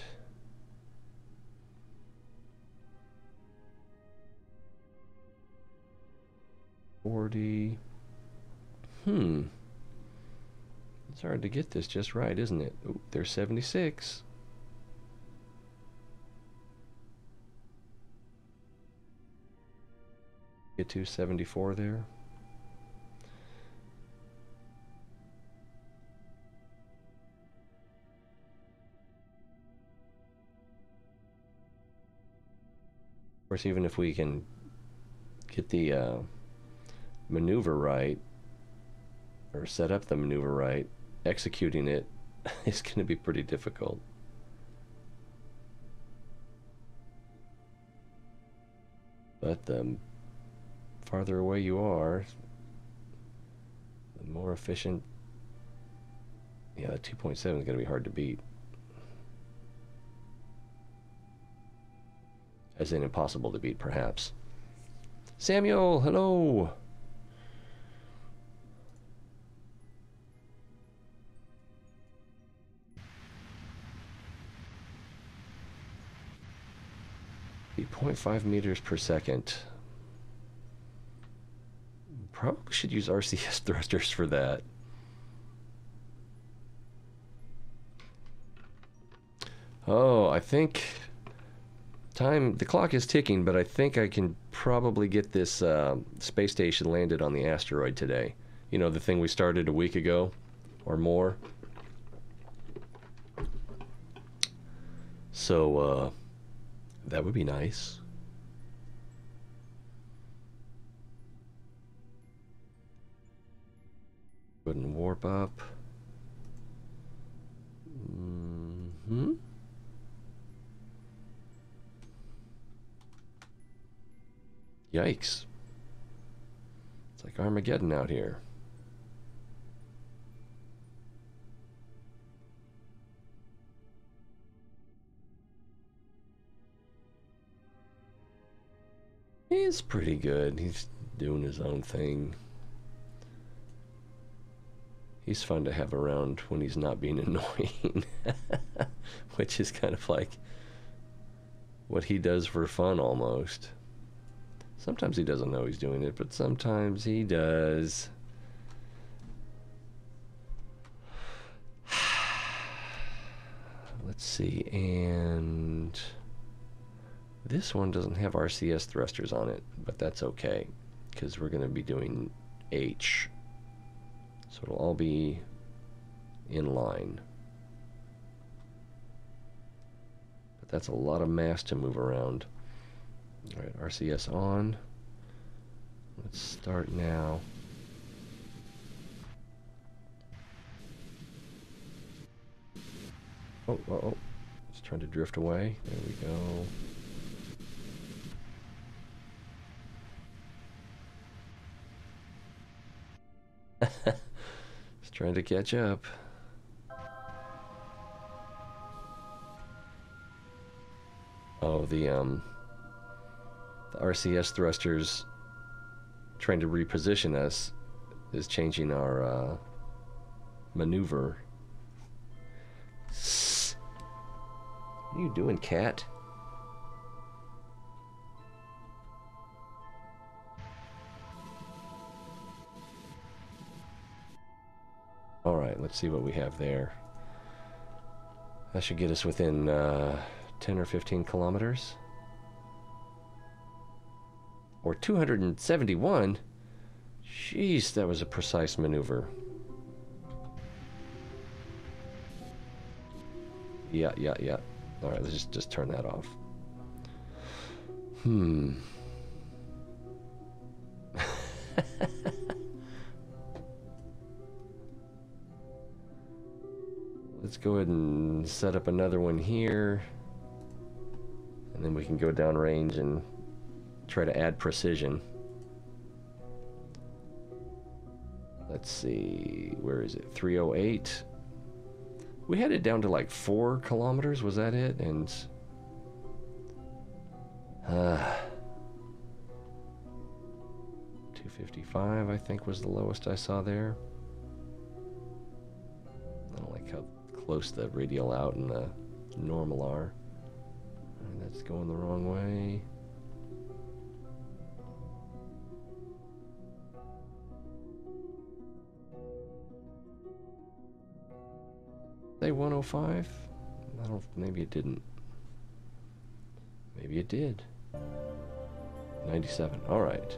40. It's hard to get this just right, isn't it? Oh, there's 76. Get to 74 there. Of course, even if we can get the maneuver right, or set up the maneuver right, executing it is going to be pretty difficult. But the farther away you are, the more efficient. Yeah, the 2.7 is going to be hard to beat. As in impossible to beat, perhaps. Samuel, hello! The 0.5 meters per second. Probably should use RCS thrusters for that. Oh, I think the clock is ticking, but I think I can probably get this space station landed on the asteroid today. You know, the thing we started a week ago or more. So, that would be nice. Go ahead and warp up. Yikes. It's like Armageddon out here. He's pretty good. He's doing his own thing. He's fun to have around when he's not being annoying. Which is kind of like what he does for fun almost. Sometimes he doesn't know he's doing it, but sometimes he does. Let's see, and this one doesn't have RCS thrusters on it, but that's okay, because we're going to be doing H. So it'll all be in line. But that's a lot of mass to move around. All right, RCS on. Let's start now. Oh, oh, oh. It's trying to drift away. There we go. It's trying to catch up. Oh, the RCS thrusters trying to reposition us is changing our maneuver. What are you doing, cat? Alright, let's see what we have there. That should get us within 10 or 15 kilometers. Or 271? Jeez, that was a precise maneuver. Yeah. Alright, let's just turn that off. Let's go ahead and set up another one here. And then we can go downrange and try to add precision. Let's see, where is it? 308. We had it down to like 4 kilometers, was that it? And 255, I think, was the lowest I saw there. I don't like how close the radial out and the normal are. And that's going the wrong way. Say 105? I don't, maybe it didn't. Maybe it did. 97, all right.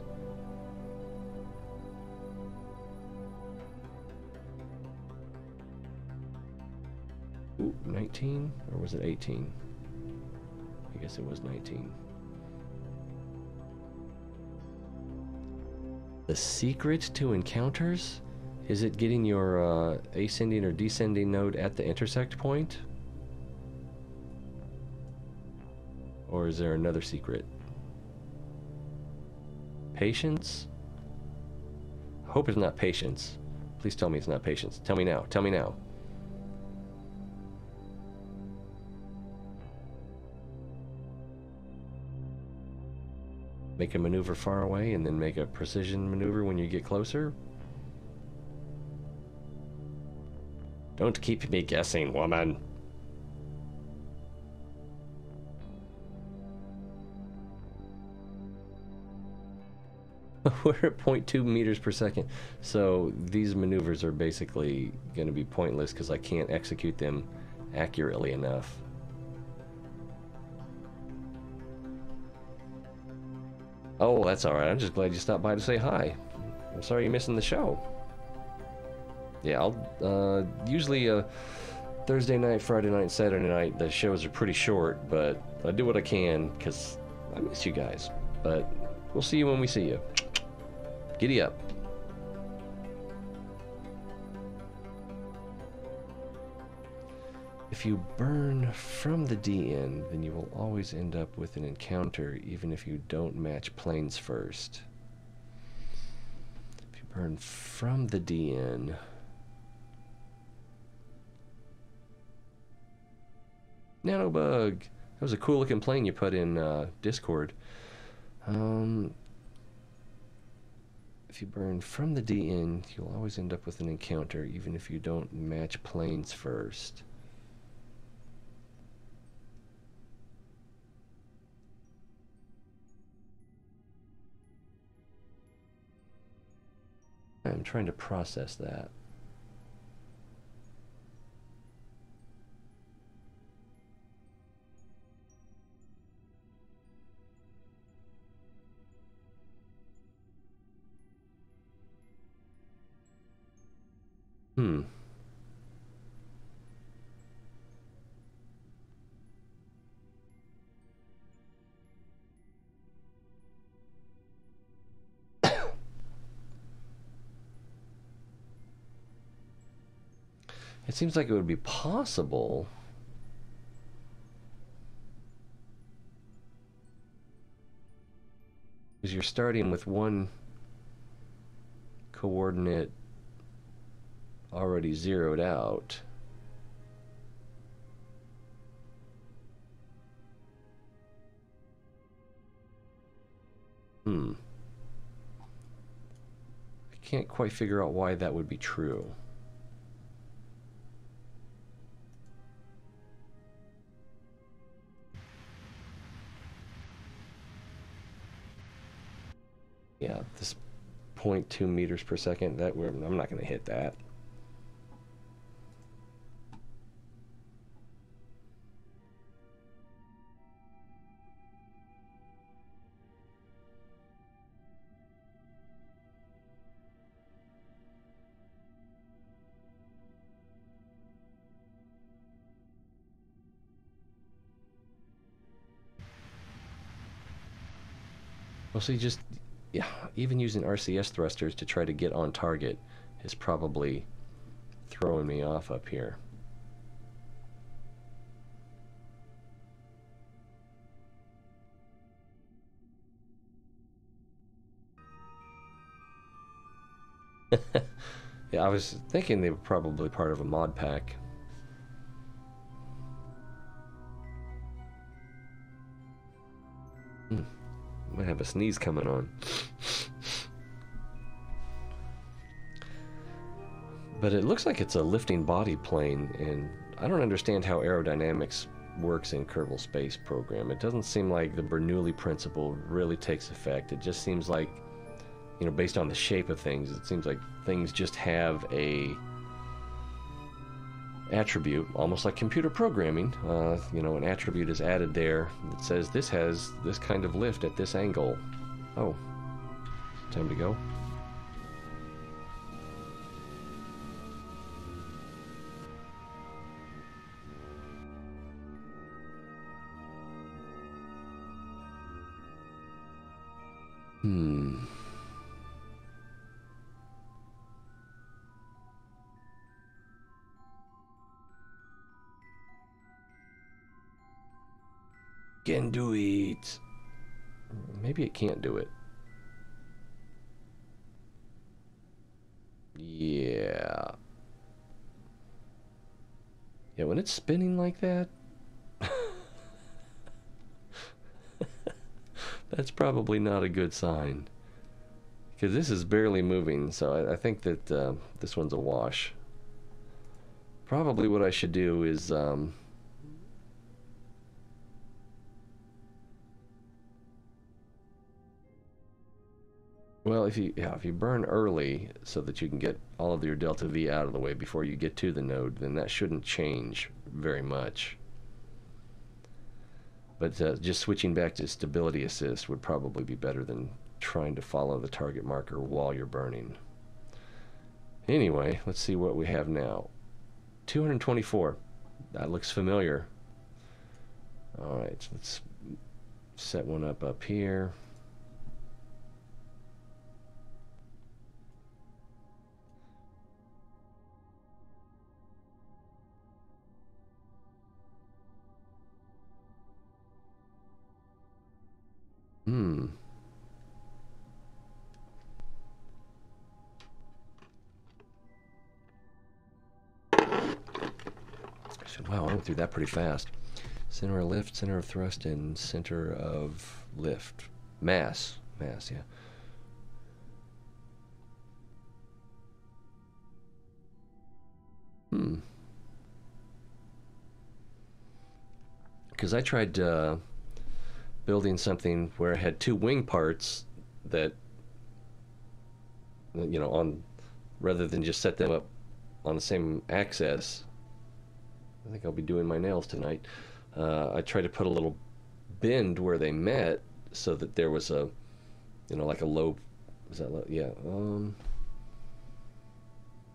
Ooh, 19? Or was it 18? I guess it was 19. The secret to encounters? Is it getting your ascending or descending node at the intersect point? Or is there another secret? Patience? I hope it's not patience. Please tell me it's not patience. Tell me now. Tell me now. Make a maneuver far away and then make a precision maneuver when you get closer? Don't keep me guessing, woman. We're at 0.2 meters per second. So these maneuvers are basically going to be pointless because I can't execute them accurately enough. Oh, that's alright. I'm just glad you stopped by to say hi. I'm sorry you're missing the show. Yeah, I'll usually Thursday night, Friday night, Saturday night, the shows are pretty short, but I do what I can because I miss you guys. But we'll see you when we see you. Giddy up. If you burn from the DN, then you will always end up with an encounter, even if you don't match planes first. If you burn from the DN... Nanobug! That was a cool looking plane you put in Discord. If you burn from the DN, you'll always end up with an encounter, even if you don't match planes first. I'm trying to process that. It seems like it would be possible. Because you're starting with one coordinate already zeroed out. I can't quite figure out why that would be true. Yeah, this 0.2 meters per second, I'm not going to hit that. Well, see, yeah, even using RCS thrusters to try to get on target is probably throwing me off up here. Yeah, I was thinking they were probably part of a mod pack. Might have a sneeze coming on. But it looks like it's a lifting body plane, and I don't understand how aerodynamics works in Kerbal Space Program. It doesn't seem like the Bernoulli principle really takes effect. It just seems like, you know, based on the shape of things, it seems like things just have a attribute, almost like computer programming. You know, an attribute is added there that says this has this kind of lift at this angle. Oh, time to go. Can do it. Maybe it can't do it. Yeah. Yeah, when it's spinning like that, that's probably not a good sign. Because this is barely moving, so I think that this one's a wash. Probably what I should do is well, if you burn early so that you can get all of your delta V out of the way before you get to the node, then that shouldn't change very much. But just switching back to stability assist would probably be better than trying to follow the target marker while you're burning. Anyway, let's see what we have now. 224. That looks familiar. Alright, let's set one up here. Wow, I went through that pretty fast. Center of lift, center of thrust, and center of lift. Mass, yeah. Because I tried building something where I had two wing parts that, you know, on rather than just set them up on the same axis. I think I'll be doing my nails tonight. I tried to put a little bend where they met so that there was a, you know, like a low, is that low? Yeah.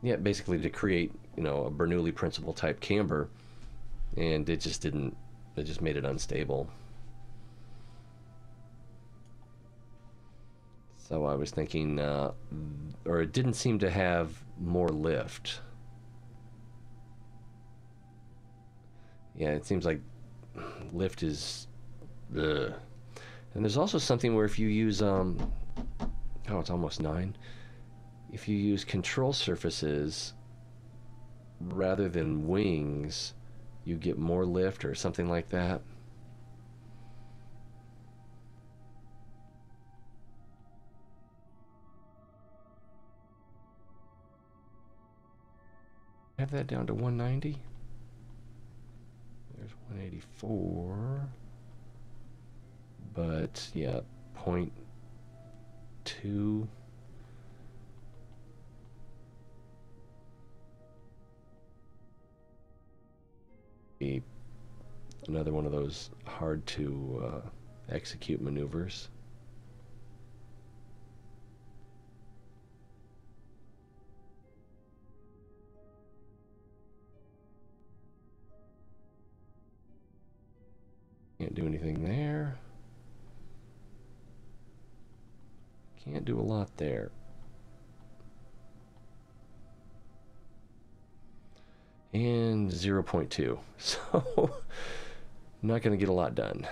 Yeah, basically to create, you know, a Bernoulli principle type camber, and it just didn't, it just made it unstable. So I was thinking, or it didn't seem to have more lift. Yeah, it seems like lift is... Ugh. And there's also something where if you use... Oh, it's almost 9. If you use control surfaces rather than wings, you get more lift or something like that. Have that down to 190. There's 184. But yeah, 0.2. Be another one of those hard to execute maneuvers. Can't do anything there. Can't do a lot there. And 0.2. So, not going to get a lot done.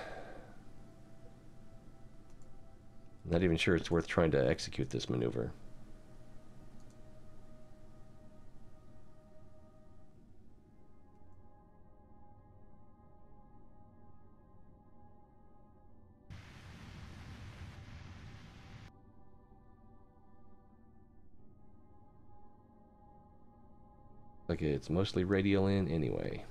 Not even sure it's worth trying to execute this maneuver. Like it's mostly radial in anyway.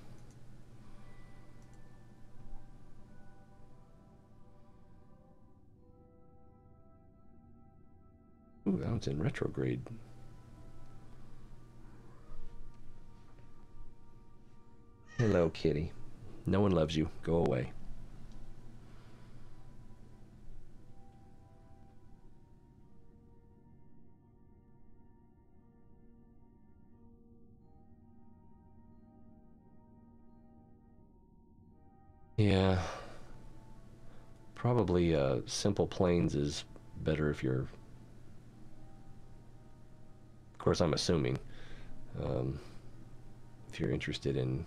Ooh, that one's in retrograde. Hello, kitty. No one loves you. Go away. Yeah. Probably simple planes is better if you're... Of course, I'm assuming. If you're interested in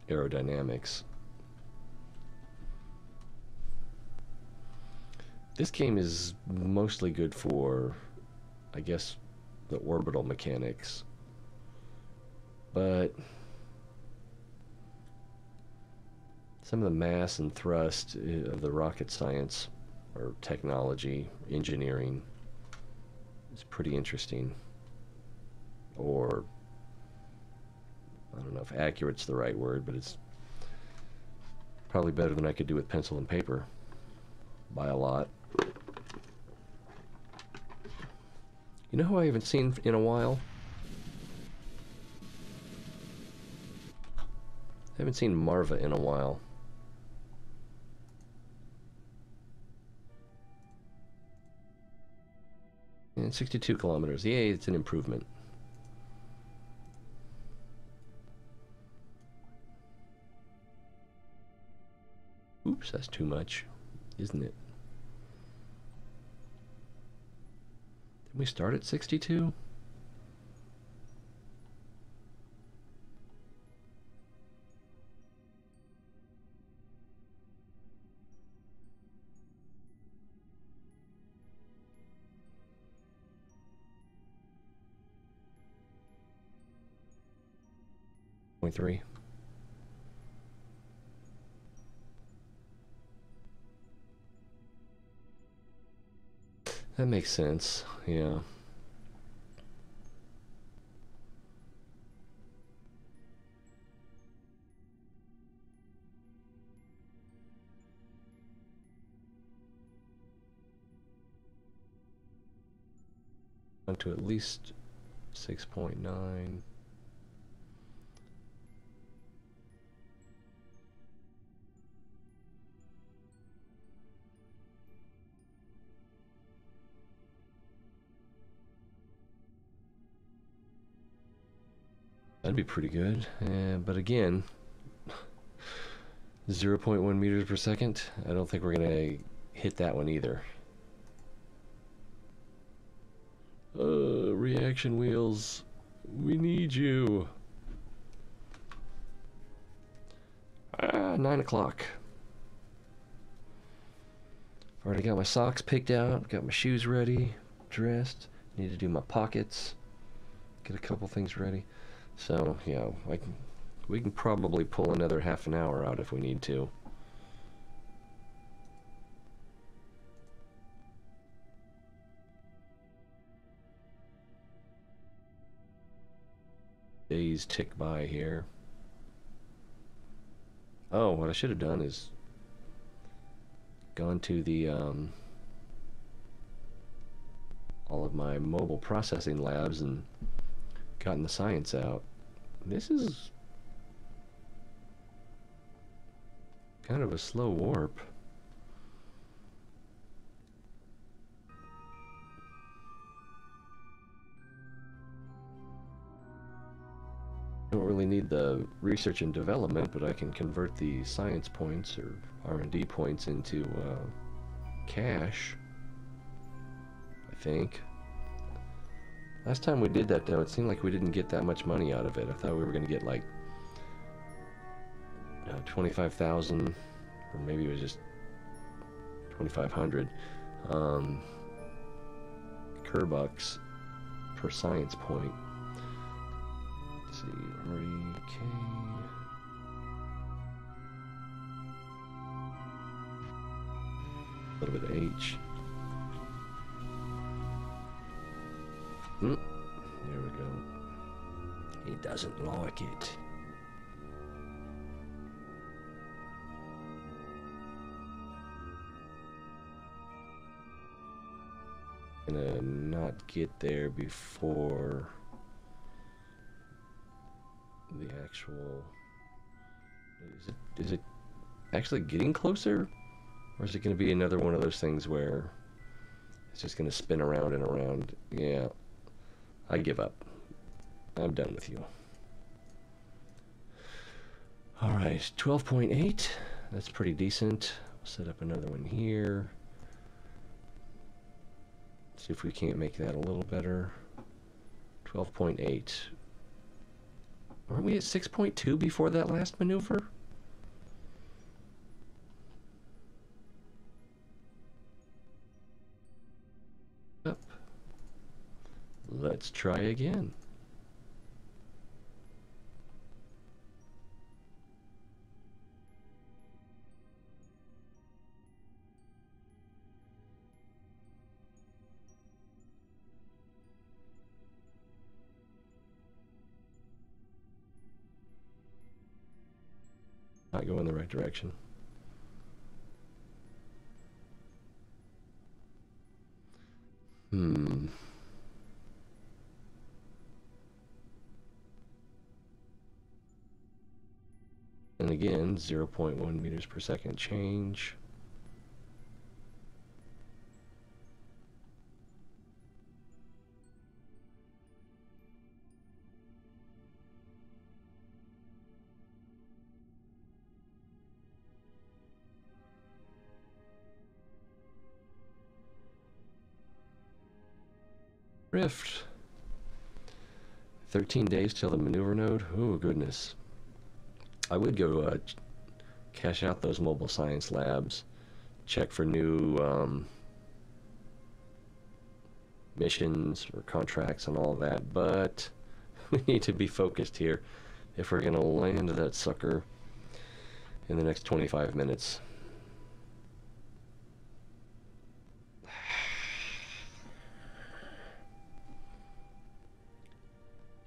aerodynamics. This game is mostly good for, I guess, the orbital mechanics. But some of the mass and thrust of the rocket science or technology, engineering, is pretty interesting. Or, I don't know if accurate's the right word, but it's probably better than I could do with pencil and paper by a lot. You know who I haven't seen in a while? I haven't seen Marva in a while. And 62 kilometers. Yay, it's an improvement. Oops, that's too much, isn't it? Did we start at 62? Point 3. That makes sense, yeah. On to at least 6.9. That'd be pretty good, but again, 0.1 meters per second. I don't think we're gonna hit that one either. Reaction wheels, we need you. 9 o'clock. I've already got my socks picked out, got my shoes ready, dressed. Need to do my pockets, get a couple things ready. So, yeah, we can probably pull another half an hour out if we need to. Days tick by here. Oh, what I should have done is gone to the all of my mobile processing labs and gotten the science out. This is kind of a slow warp. Don't really need the research and development, but I can convert the science points or R&D points into cash, I think. Last time we did that, though, it seemed like we didn't get that much money out of it. I thought we were going to get like 25,000, or maybe it was just 2,500 Kerbucks per science point. Let's see, REK. A little bit of H. There we go. He doesn't like it. Gonna not get there before the actual. Is it actually getting closer, or is it going to be another one of those things where it's just going to spin around and around? Yeah, I give up. I'm done with you. All right, 12.8. That's pretty decent. We'll set up another one here. See if we can't make that a little better. 12.8. Weren't we at 6.2 before that last maneuver? Up. Let's try again. Not going in the right direction. And again, 0.1 meters per second change. Rift. 13 days till the maneuver node. Oh, goodness. I would go cash out those mobile science labs, check for new missions or contracts and all that, but we need to be focused here if we're going to land that sucker in the next 25 minutes.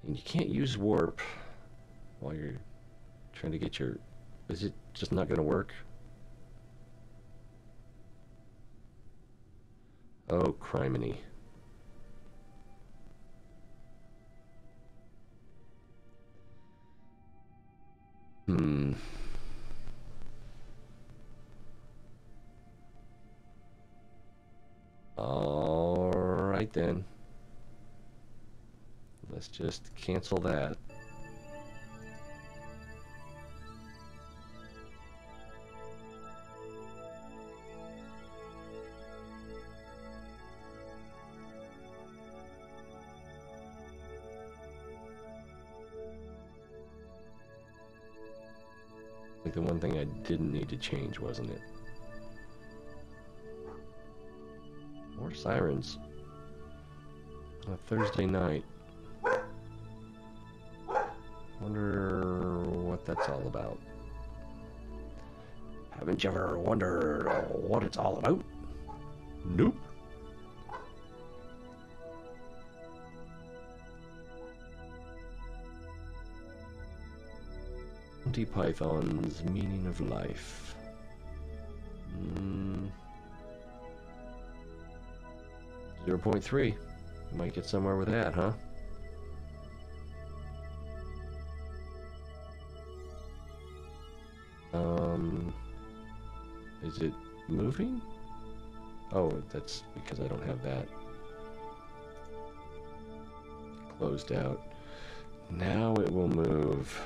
And you can't use warp while you're trying to get your... Is it just not going to work? Oh, criminy. All right then. Let's just cancel that. the one thing I didn't need to change, wasn't it? More sirens. On a Thursday night. Wonder what that's all about. Haven't you ever wondered what it's all about? Nope. Monty Python's Meaning of Life. 0.3. Might get somewhere with that, huh? Is it moving? Oh, that's because I don't have that closed out. Now it will move.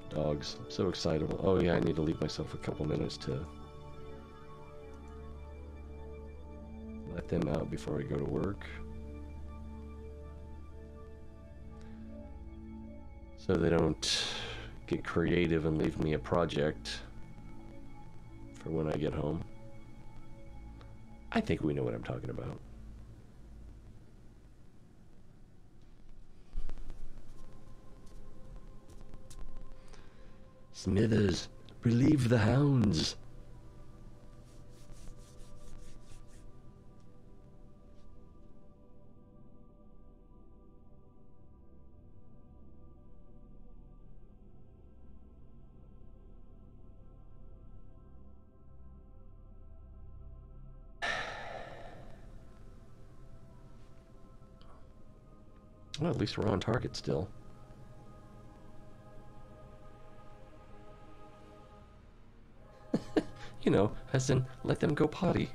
Dogs. I'm so excitable. Oh yeah, I need to leave myself a couple minutes to let them out before I go to work. So they don't get creative and leave me a project for when I get home. I think we know what I'm talking about. Smithers, relieve the hounds. Well, at least we're on target still. You know, as in, let them go potty.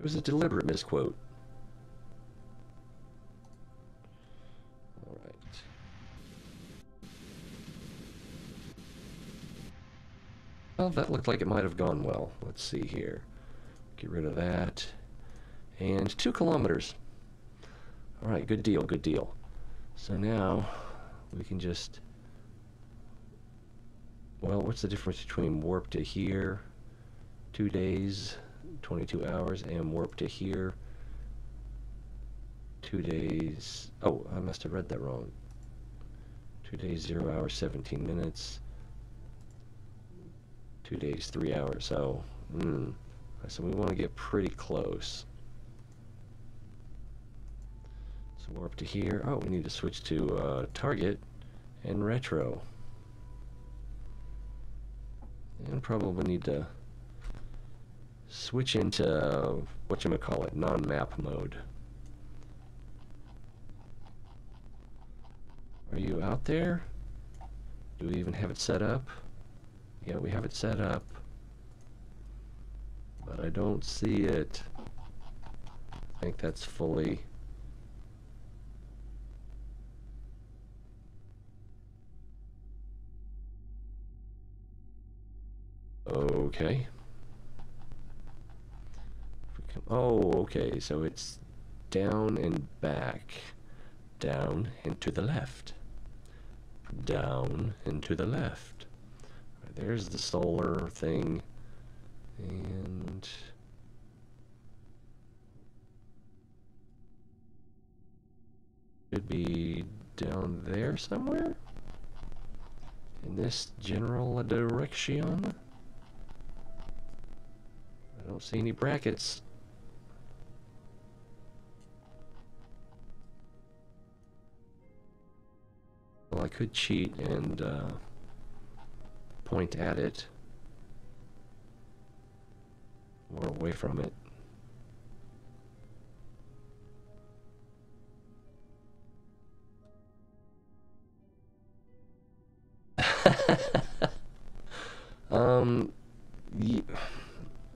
It was a deliberate misquote. All right. Well, that looked like it might have gone well. Let's see here. Get rid of that. And 2 kilometers. All right, good deal, good deal. So now we can just... Well, what's the difference between warp to here, 2 days, 22 hours, and warp to here, 2 days... Oh, I must have read that wrong. 2 days, 0 hours, 17 minutes. 2 days, 3 hours. So, so we want to get pretty close. So warp to here. Oh, we need to switch to target and retro. And probably need to switch into whatchamacallit, non-map mode. Are you out there? Do we even have it set up? Yeah, we have it set up. But I don't see it. I think that's fully... Okay. Oh, okay, so it's down and back. Down and to the left. Down and to the left. Right, there's the solar thing. And... should be down there somewhere? In this general direction? I don't see any brackets. Well, I could cheat and point at it. Or away from it.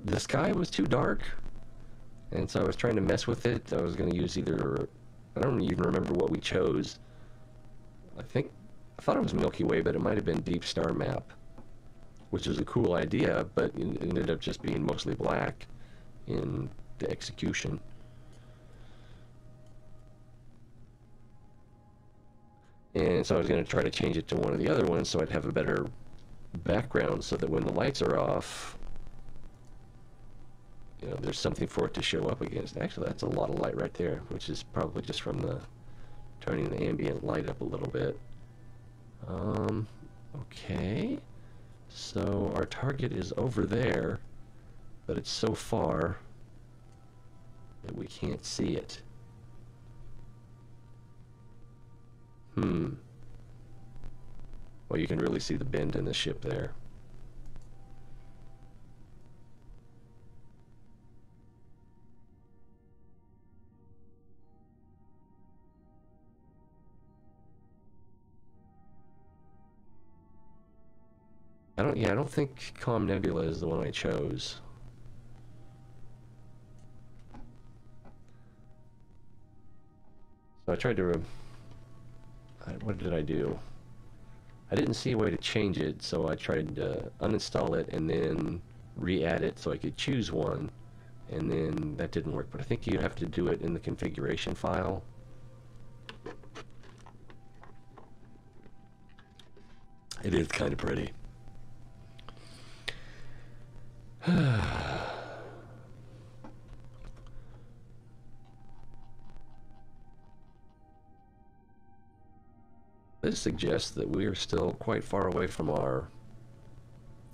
The sky was too dark, and so I was trying to mess with it. I was going to use either, I don't even remember what we chose. I thought it was Milky Way, but it might have been Deep Star Map, which is a cool idea, but it ended up just being mostly black in the execution. And so I was going to try to change it to one of the other ones so I'd have a better background so that when the lights are off, you know, there's something for it to show up against. Actually, that's a lot of light right there, which is probably just from the turning the ambient light up a little bit. Okay. So our target is over there, but it's so far that we can't see it. Well, you can really see the bend in the ship there. I don't think Calm Nebula is the one I chose. So I tried to, what did I do? I didn't see a way to change it, so I tried to uninstall it and then re-add it so I could choose one, and then that didn't work. But I think you have to do it in the configuration file. It is kind of pretty. This suggests that we are still quite far away from our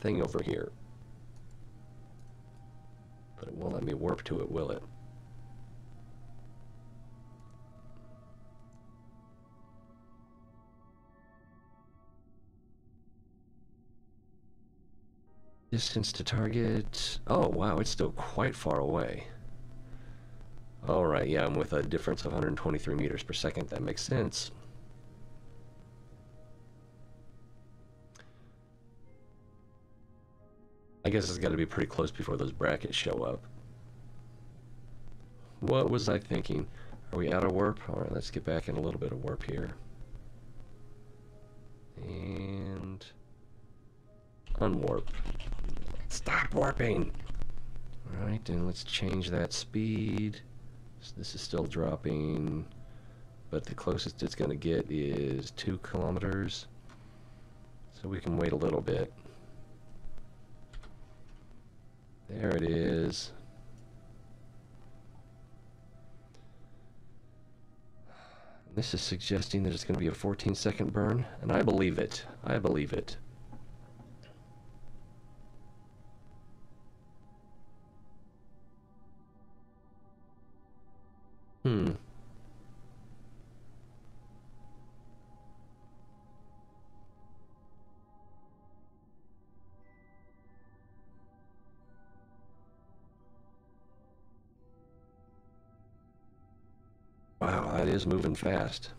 thing over here. But it won't let me warp to it, will it? Distance to target. Oh, wow, it's still quite far away. Alright, yeah, I'm with a difference of 123 meters per second. That makes sense. I guess it's got to be pretty close before those brackets show up. What was I thinking? Are we out of warp? Alright, let's get back in a little bit of warp here. And unwarp. Stop warping! Alright, then let's change that speed. So this is still dropping, but the closest it's going to get is 2 kilometers. So we can wait a little bit. There it is. This is suggesting that it's going to be a 14-second burn, and I believe it. I believe it. Wow, that is moving fast.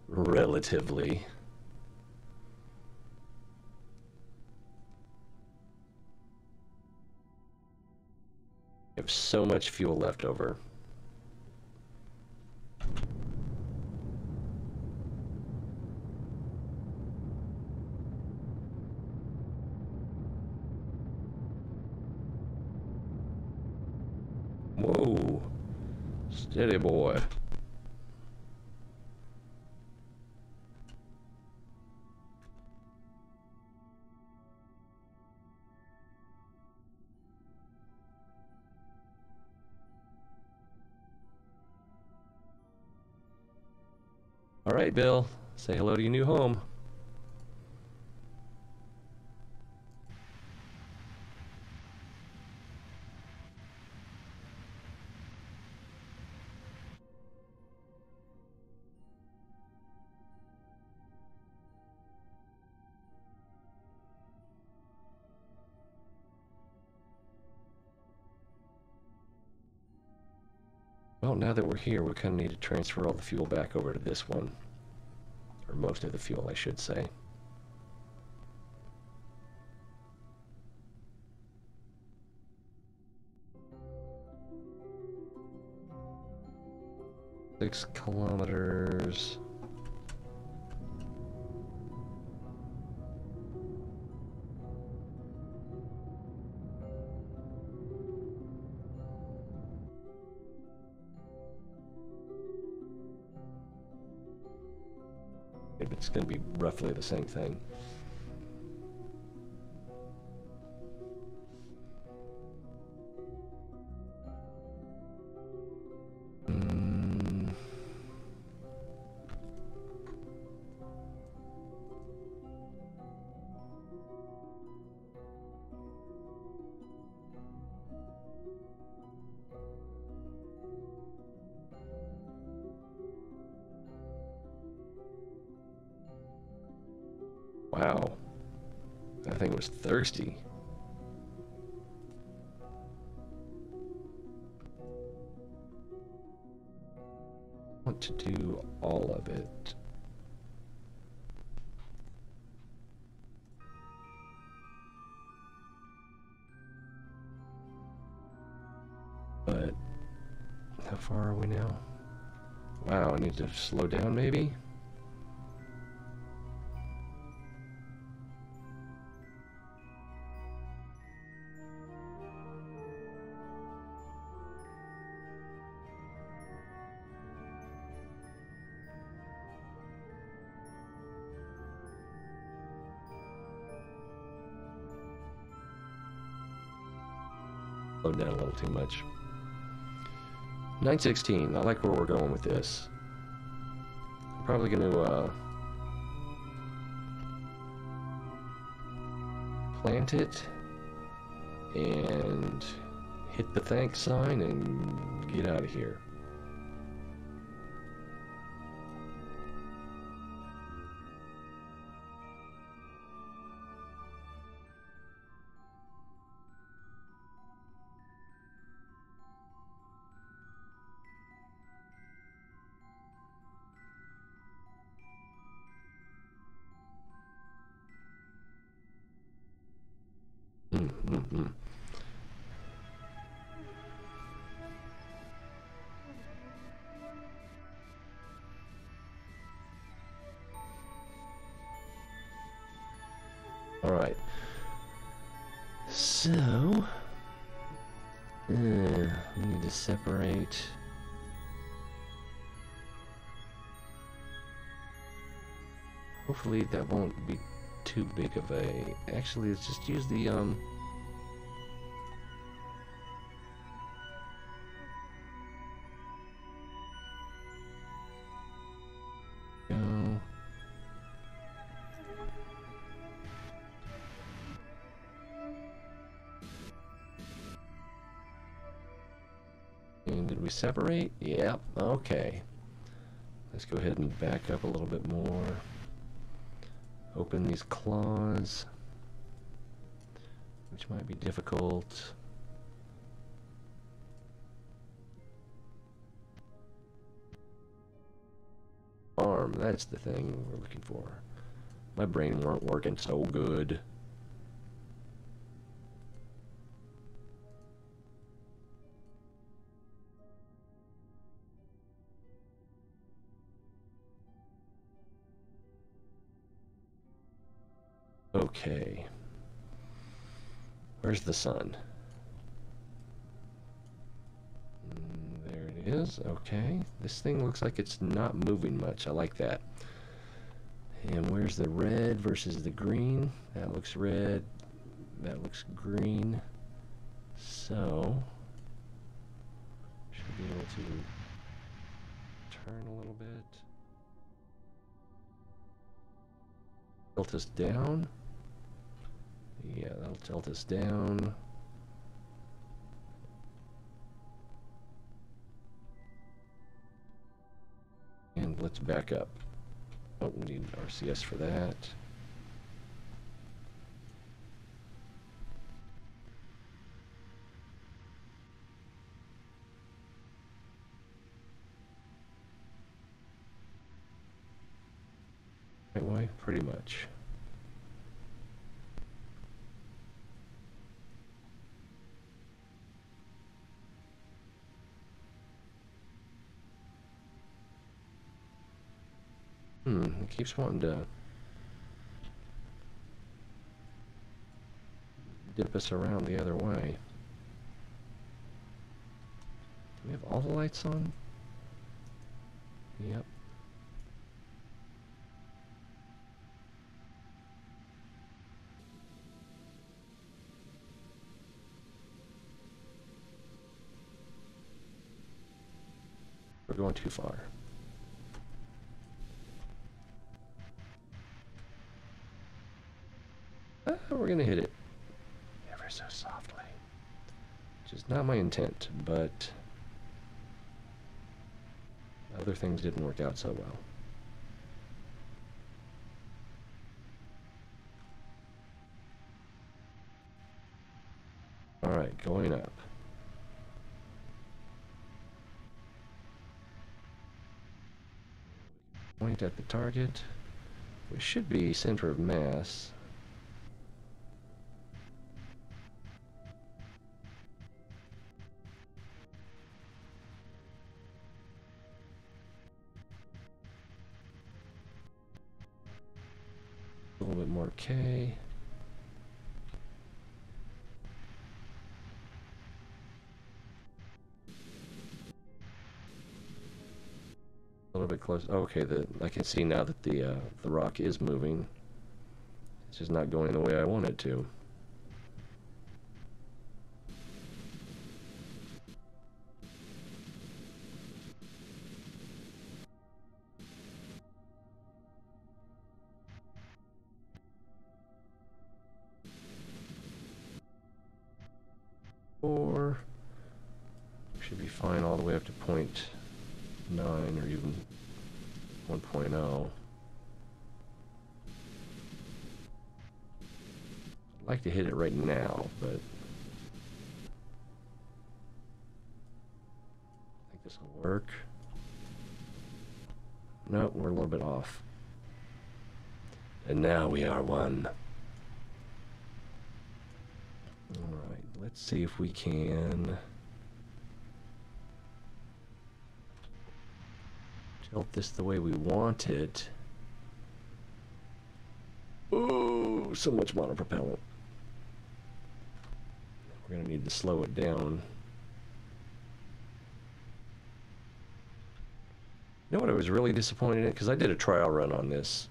Relatively. We have so much fuel left over. Whoa. Steady, boy. All right, Bill. Say hello to your new home. Well, now that we're here, we kind of need to transfer all the fuel back over to this one. Or most of the fuel, I should say. Six kilometers. but it's going to be roughly the same thing. Wow, that thing was thirsty. I want to do all of it. But how far are we now? Wow, I need to slow down maybe? Slowed down a little too much. 916. I like where we're going with this. I'm probably going to plant it and hit the thanks sign and get out of here. All right. So, we need to separate. Hopefully that won't be too big of a... Actually, let's just use the, Go. And did we separate? Yep, okay. Let's go ahead and back up a little bit more. Open these claws, which might be difficult. Arm, that's the thing we're looking for. My brain weren't working so good. Okay. Where's the sun? There it is. Okay. This thing looks like it's not moving much. I like that. And where's the red versus the green? That looks red. That looks green. So, should be able to turn a little bit. Tilt us down. Yeah, that'll tilt us down. And let's back up. Oh, we need RCS for that. Right way, pretty much. It keeps wanting to dip us around the other way. Do we have all the lights on? Yep. We're going too far. We're gonna hit it ever so softly, which is not my intent, but other things didn't work out so well. All right, going up. Point at the target, which should be center of mass. A little bit more K. A little bit close. Okay, I can see now that the rock is moving. It's just not going the way I want it to. Or should be fine all the way up to 0.9 or even 1.0. I'd like to hit it right now, but I think this will work. No, we're a little bit off. And now we are one. Alright, let's see if we can tilt this the way we want it. Ooh, so much monopropellant. We're going to need to slow it down. You know what I was really disappointed in? Because I did a trial run on this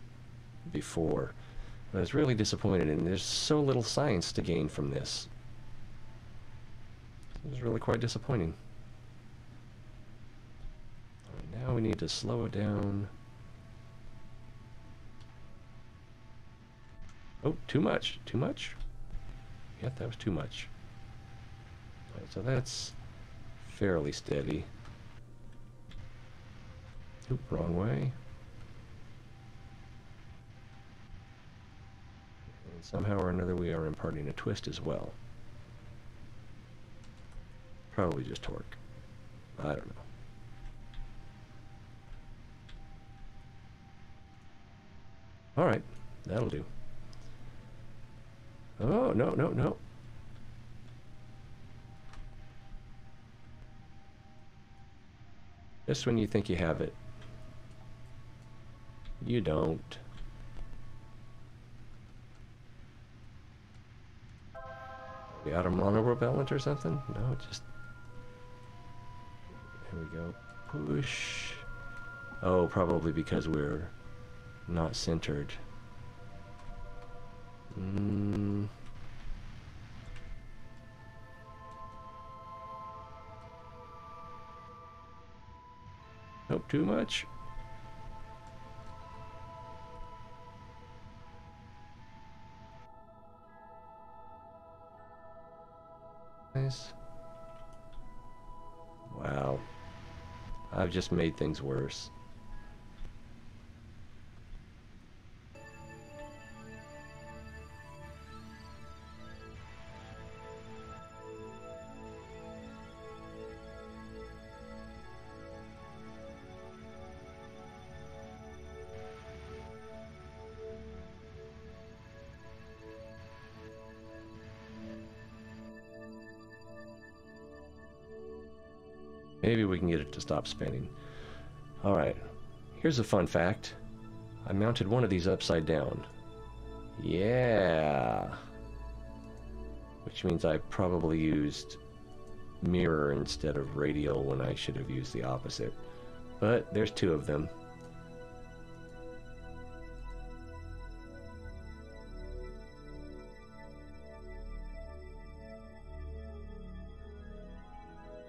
before. I was really disappointed in there's so little science to gain from this. It was really quite disappointing. All right, now we need to slow it down. Oh, too much. Too much? Yeah, that was too much. All right, so that's fairly steady. Oop, wrong way. And somehow or another we are imparting a twist as well. Probably just torque. I don't know. Alright, that'll do. Oh, no, no, no. Just when you think you have it, you don't. Are we out of monopropellant or something? No, just... Here we go. Push. Oh, probably because we're not centered. Nope, too much. Nice. Wow. I've just made things worse. Maybe we can get it to stop spinning. Alright, here's a fun fact. I mounted one of these upside down. Yeah! Which means I probably used mirror instead of radial when I should have used the opposite. But there's two of them.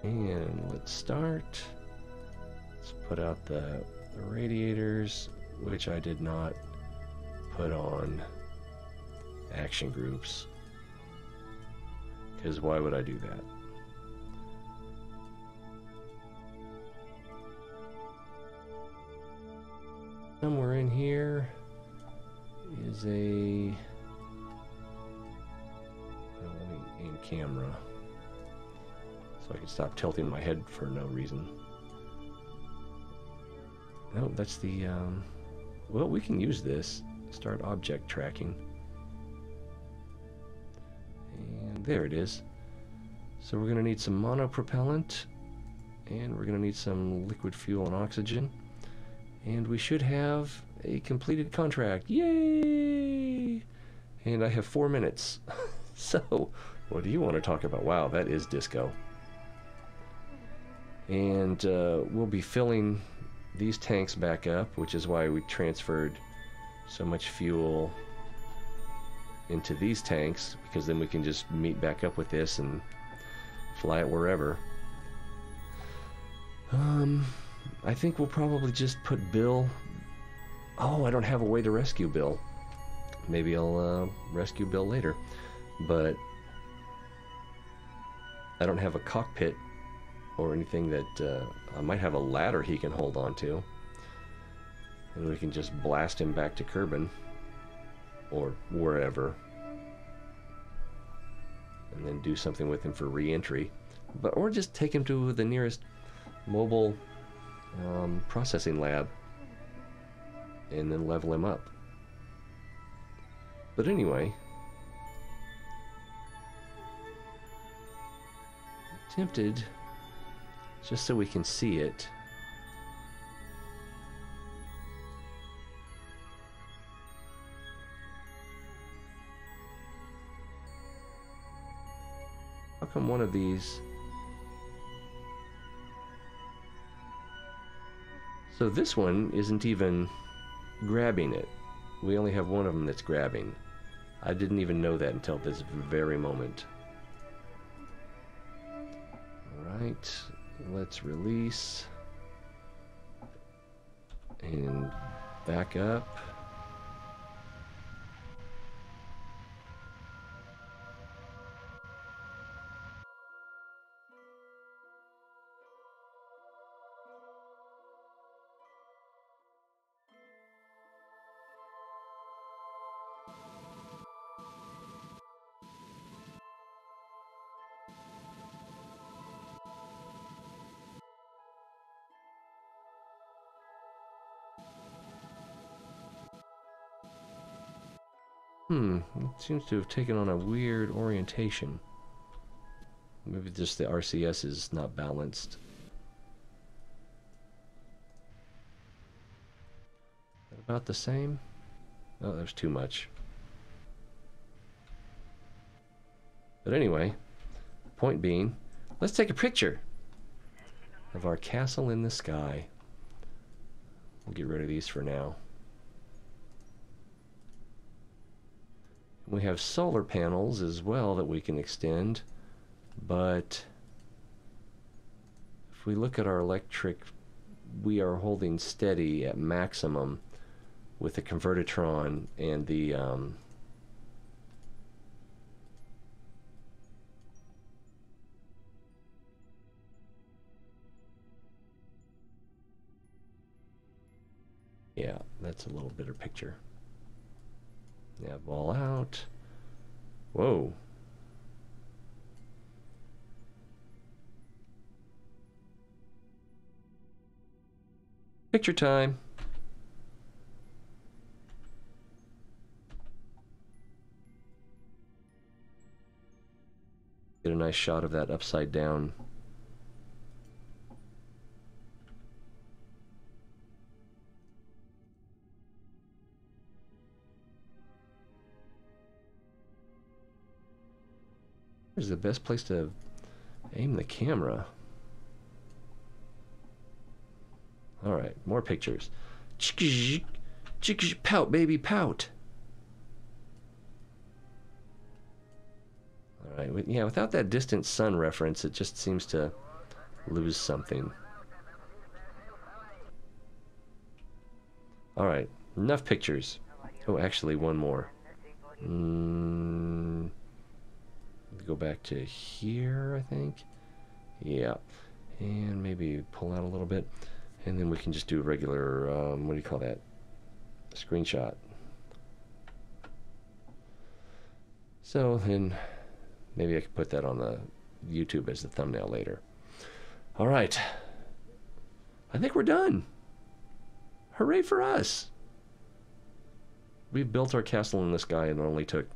And let's start. Let's put out the radiators, which I did not put on action groups. Because why would I do that? Somewhere in here is a... Well, let me aim camera so I can stop tilting my head for no reason. No, that's the... well, we can use this. Start object tracking. And there it is. So we're going to need some monopropellant, and we're going to need some liquid fuel and oxygen. And we should have a completed contract. Yay! And I have 4 minutes. So, what do you want to talk about? Wow, that is disco. And we'll be filling these tanks back up, which is why we transferred so much fuel into these tanks, because then we can just meet back up with this and fly it wherever. I think we'll probably just put Bill... Oh, I don't have a way to rescue Bill. Maybe I'll rescue Bill later. But I don't have a cockpit or anything that... I might have a ladder he can hold on to. And we can just blast him back to Kerbin. Or wherever. And then do something with him for re-entry. Or just take him to the nearest mobile processing lab and then level him up. But anyway, I'm tempted, just so we can see it, how come one of these... So this one isn't even grabbing it. We only have one of them that's grabbing. I didn't even know that until this very moment. Alright, let's release. And back up. It seems to have taken on a weird orientation. Maybe just the RCS is not balanced. About the same? Oh, there's too much. But anyway, point being, let's take a picture of our castle in the sky. We'll get rid of these for now. We have solar panels as well that we can extend, but if we look at our electric, we are holding steady at maximum with the convertitron and the yeah, that's a little better picture. Yeah, ball out. Whoa. Picture time. Get a nice shot of that upside down. Where's the best place to aim the camera? Alright, more pictures. Pout, baby, pout. Alright, yeah, without that distant sun reference, it just seems to lose something. Alright, enough pictures. Oh, actually, one more. Go back to here, I think. Yeah. And maybe pull out a little bit. And then we can just do a regular, what do you call that? Screenshot. So then maybe I could put that on the YouTube as the thumbnail later. All right. I think we're done. Hooray for us. We've built our castle in the sky and it only took,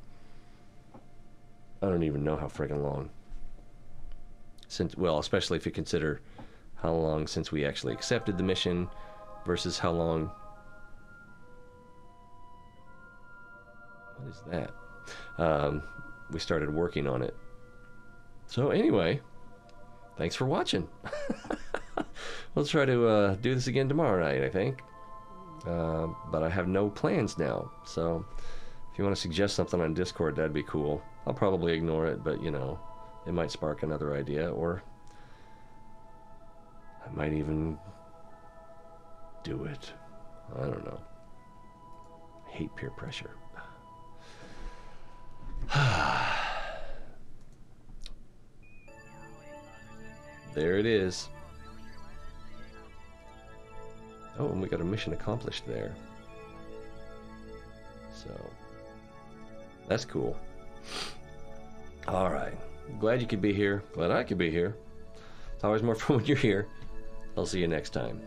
I don't even know how friggin' long. Since, well, especially if you consider how long since we actually accepted the mission versus how long. What is that? We started working on it. So anyway, thanks for watching. We'll try to do this again tomorrow night, I think. But I have no plans now. So if you want to suggest something on Discord, that'd be cool. I'll probably ignore it, but you know, it might spark another idea, or I might even do it. I don't know. I hate peer pressure. There it is. Oh, and we got a mission accomplished there. So, that's cool. Alright. Glad you could be here. Glad I could be here. It's always more fun when you're here. I'll see you next time.